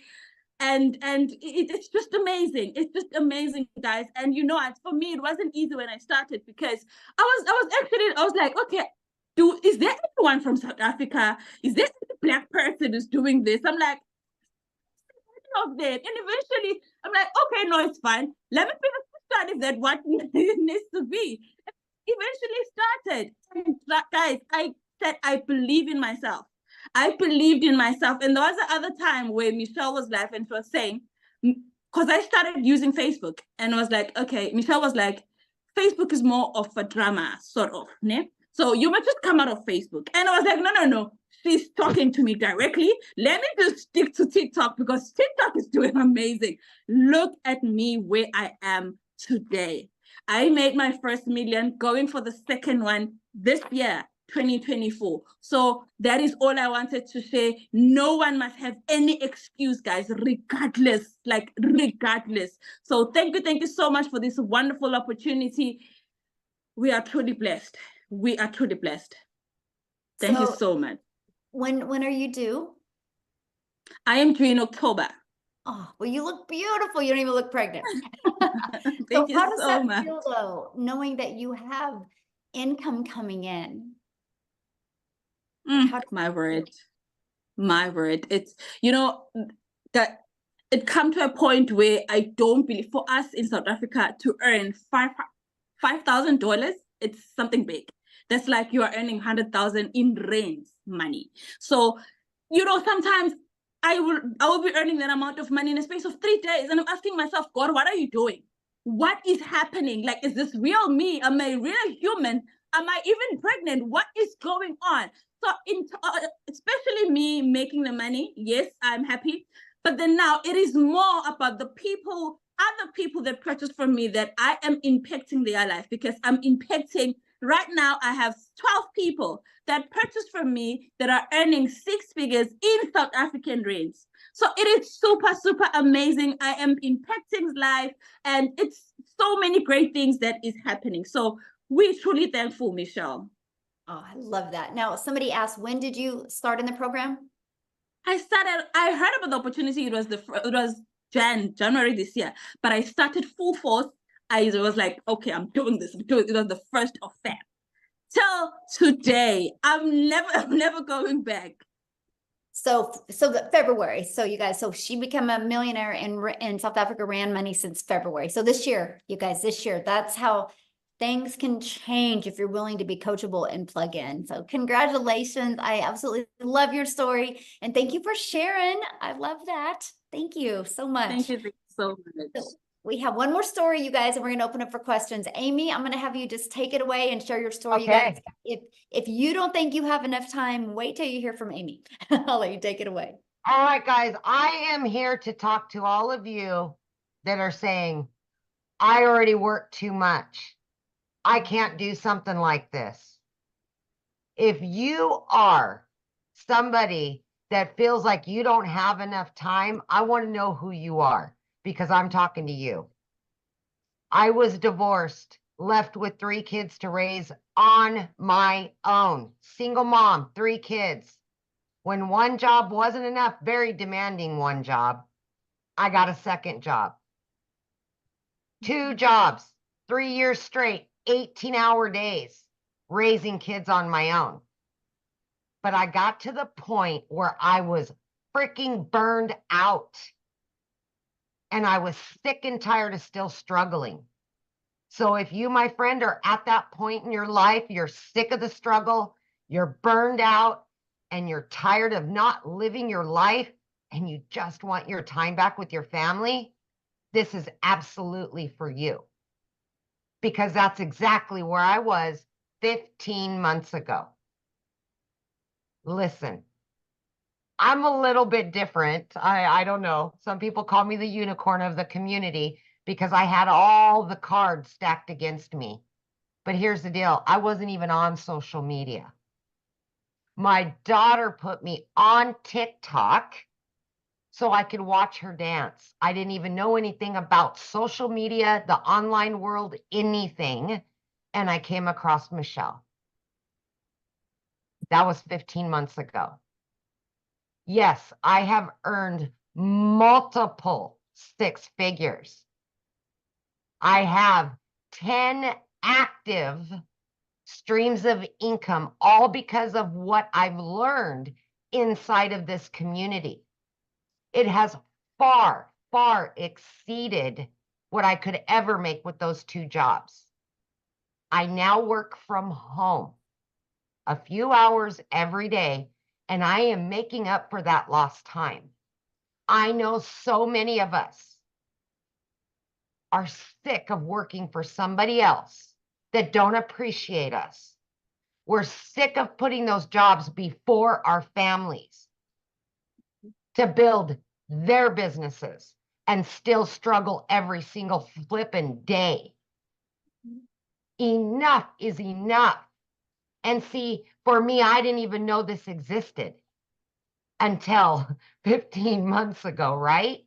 And it's just amazing. It's just amazing, guys. And you know what? For me, it wasn't easy when I started, because I was like, okay, is there anyone from South Africa? Is there any Black person who's doing this? I'm like, of that. And eventually I'm like, okay, no, it's fine. Let me finish the study that what needs to be. Eventually started. And guys, I said I believe in myself. I believed in myself. And there was the other time where Michelle was live and she was saying, because I started using Facebook, and I was like, okay, Michelle was like, Facebook is more of a drama, sort of, né? So you must just come out of Facebook. And I was like, no. She's talking to me directly. Let me just stick to TikTok, because TikTok is doing amazing. Look at me where I am today. I made my first $1,000,000, going for the second one this year, 2024. So that is all I wanted to say. No one must have any excuse, guys, regardless. So thank you so much for this wonderful opportunity. We are truly blessed. Thank you so much. When are you due? I am due in October. Oh, well, you look beautiful. You don't even look pregnant. Thank you how does so that much. feel, though, knowing that you have income coming in? My word. It's, that it come to a point where I don't believe, for us in South Africa to earn $5,000, it's something big. That's like you are earning 100,000 in rent money. So, sometimes I will be earning that amount of money in a space of 3 days, and I'm asking myself, God, what are you doing? What is happening? Like, is this real me? Am I real human? Am I even pregnant? What is going on? So, especially me making the money, yes, I'm happy. But then now it is more about the people, other people that purchase from me, that I am impacting their life, because I'm impacting. Right now, I have 12 people that purchase from me that are earning 6 figures in South African rands. So it is super amazing. I am impacting life, and it's so many great things that is happening. So we're truly thankful, Michelle. Oh, I love that. Now, somebody asked, when did you start in the program? I heard about the opportunity. It was January this year, but I started full force. I was like, okay, I'm doing this. It was the 1st of Feb. Till today, I'm never going back. February. So you guys, so she became a millionaire in South Africa, ran money since February. So this year, you guys, this year, that's how things can change if you're willing to be coachable and plug in. So congratulations. I absolutely love your story. And thank you for sharing. I love that. Thank you so much. Thank you so much. So we have one more story, you guys, and we're going to open up for questions. Amy, I'm going to have you just take it away and share your story. You guys, if you don't think you have enough time, wait till you hear from Amy. I'll let you take it away. All right, guys, I am here to talk to all of you that are saying, I already work too much. I can't do something like this. If you are somebody that feels like you don't have enough time, I want to know who you are, because I'm talking to you. I was divorced, left with 3 kids to raise on my own. Single mom, 3 kids. When one job wasn't enough, very demanding one job, I got a second job. 2 jobs, 3 years straight, 18-hour days, raising kids on my own. But I got to the point where I was freaking burned out. And I was sick and tired of still struggling. So if you, my friend, are at that point in your life, you're sick of the struggle, you're burned out, and you're tired of not living your life, and you just want your time back with your family, this is absolutely for you. Because that's exactly where I was 15 months ago. Listen, I'm a little bit different. I don't know. Some people call me the unicorn of the community because I had all the cards stacked against me. But here's the deal. I wasn't even on social media. My daughter put me on TikTok so I could watch her dance. I didn't even know anything about social media, the online world, anything. And I came across Michelle. That was 15 months ago. Yes, I have earned multiple 6 figures. I have 10 active streams of income, all because of what I've learned inside of this community. It has far, far exceeded what I could ever make with those 2 jobs. I now work from home a few hours every day, and I am making up for that lost time. I know so many of us are sick of working for somebody else that don't appreciate us. We're sick of putting those jobs before our families to build their businesses and still struggle every single flipping day. Enough is enough. And see, for me, I didn't even know this existed until 15 months ago, right?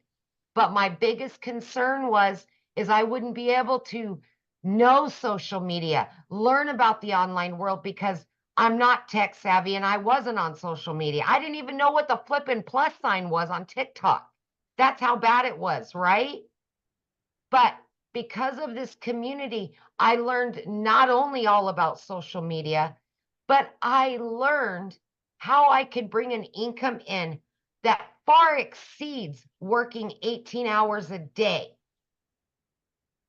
But my biggest concern is I wouldn't be able to know social media, learn about the online world, because I'm not tech savvy and I wasn't on social media. I didn't even know what the flippin' plus sign was on TikTok. That's how bad it was, right? But because of this community, I learned not only all about social media, but I learned how I could bring an income in that far exceeds working 18 hours a day.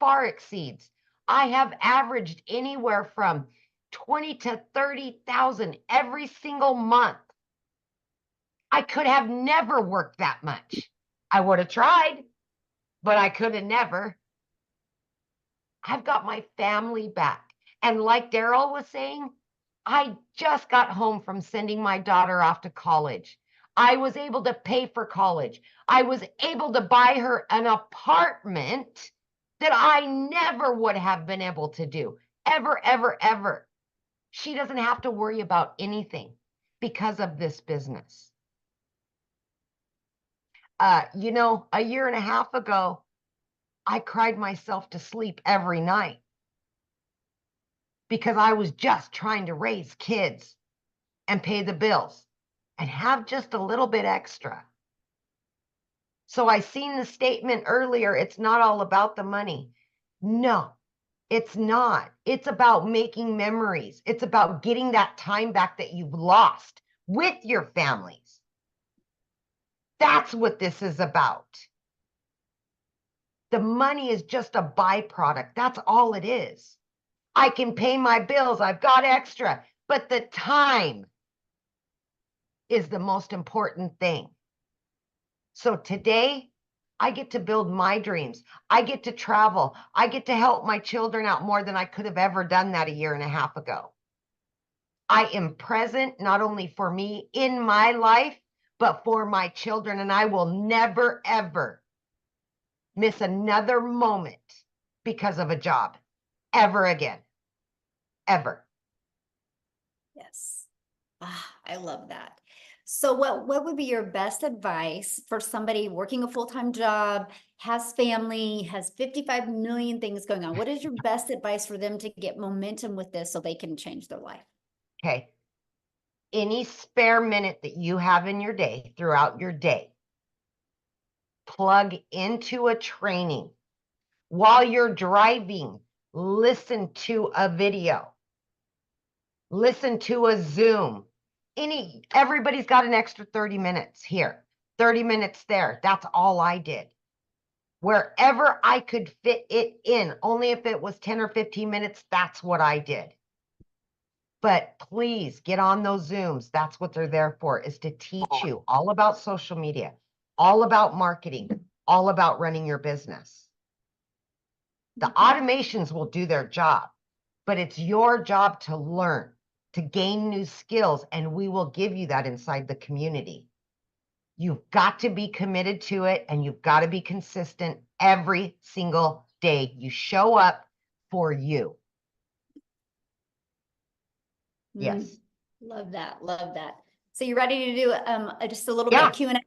Far exceeds. I have averaged anywhere from 20 to 30,000 every single month. I could have never worked that much. I would have tried, but I could have never. I've got my family back. And like Daryl was saying, I just got home from sending my daughter off to college. I was able to pay for college. I was able to buy her an apartment that I never would have been able to do. Ever, ever, ever. She doesn't have to worry about anything because of this business. You know, a year and a half ago, I cried myself to sleep every night because I was just trying to raise kids and pay the bills and have just a little bit extra. So I seen the statement earlier, it's not all about the money. No, it's not. It's about making memories. It's about getting that time back that you've lost with your families. That's what this is about. The money is just a byproduct. That's all it is. I can pay my bills. I've got extra, but the time is the most important thing. So today, I get to build my dreams. I get to travel. I get to help my children out more than I could have ever done that a year and a half ago. I am present not only for me in my life, but for my children. And I will never, ever miss another moment because of a job ever again. Ever. Yes. Ah, I love that. So what would be your best advice for somebody working a full-time job, has family, has 55 million things going on? What is your best advice for them to get momentum with this so they can change their life? Okay. Any spare minute that you have in your day, throughout your day, plug into a training. While you're driving, listen to a video. Listen to a Zoom. Everybody's got an extra 30 minutes here, 30 minutes there. That's all I did. Wherever I could fit it in, only if it was 10 or 15 minutes, that's what I did. But please get on those Zooms. That's what they're there for, is to teach you all about social media, all about marketing, all about running your business. The automations will do their job, but it's your job to learn, to gain new skills, and we will give you that inside the community. You've got to be committed to it, and you've got to be consistent every single day. You show up for you. Yes. Love that. Love that. So you ready to do just a little bit Yeah. of Q&A?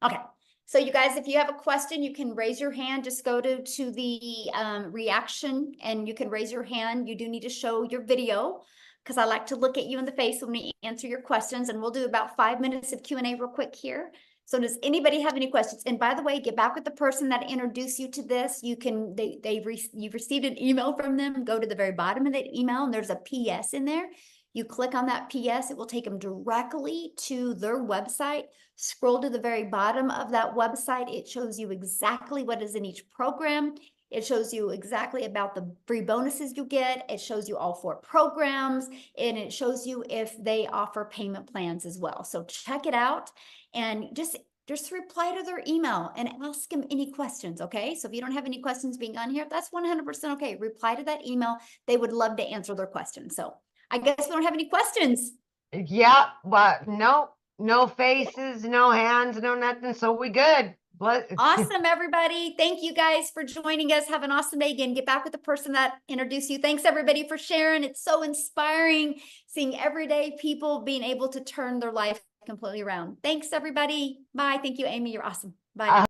Okay. So you guys, if you have a question, you can raise your hand. Just go to the reaction and you can raise your hand. You do need to show your video because I like to look at you in the face when we answer your questions, and we'll do about 5 minutes of Q&A real quick here. So does anybody have any questions? And by the way, get back with the person that introduced you to this. You can, you've received an email from them. Go to the very bottom of that email and there's a PS in there. You click on that PS, it will take them directly to their website. Scroll to the very bottom of that website. It shows you exactly what is in each program. It shows you exactly about the free bonuses you get. It shows you all 4 programs, and it shows you if they offer payment plans as well. So check it out and just reply to their email and ask them any questions, okay? So if you don't have any questions being on here, that's 100% okay. Reply to that email. They would love to answer their questions. So I guess we don't have any questions. Yeah, but no faces, no hands, no nothing. So we good. Awesome, everybody. Thank you guys for joining us. Have an awesome day. Again, get back with the person that introduced you. Thanks everybody for sharing. It's so inspiring seeing everyday people being able to turn their life completely around. Thanks everybody. Bye. Thank you, Amy. You're awesome. Bye.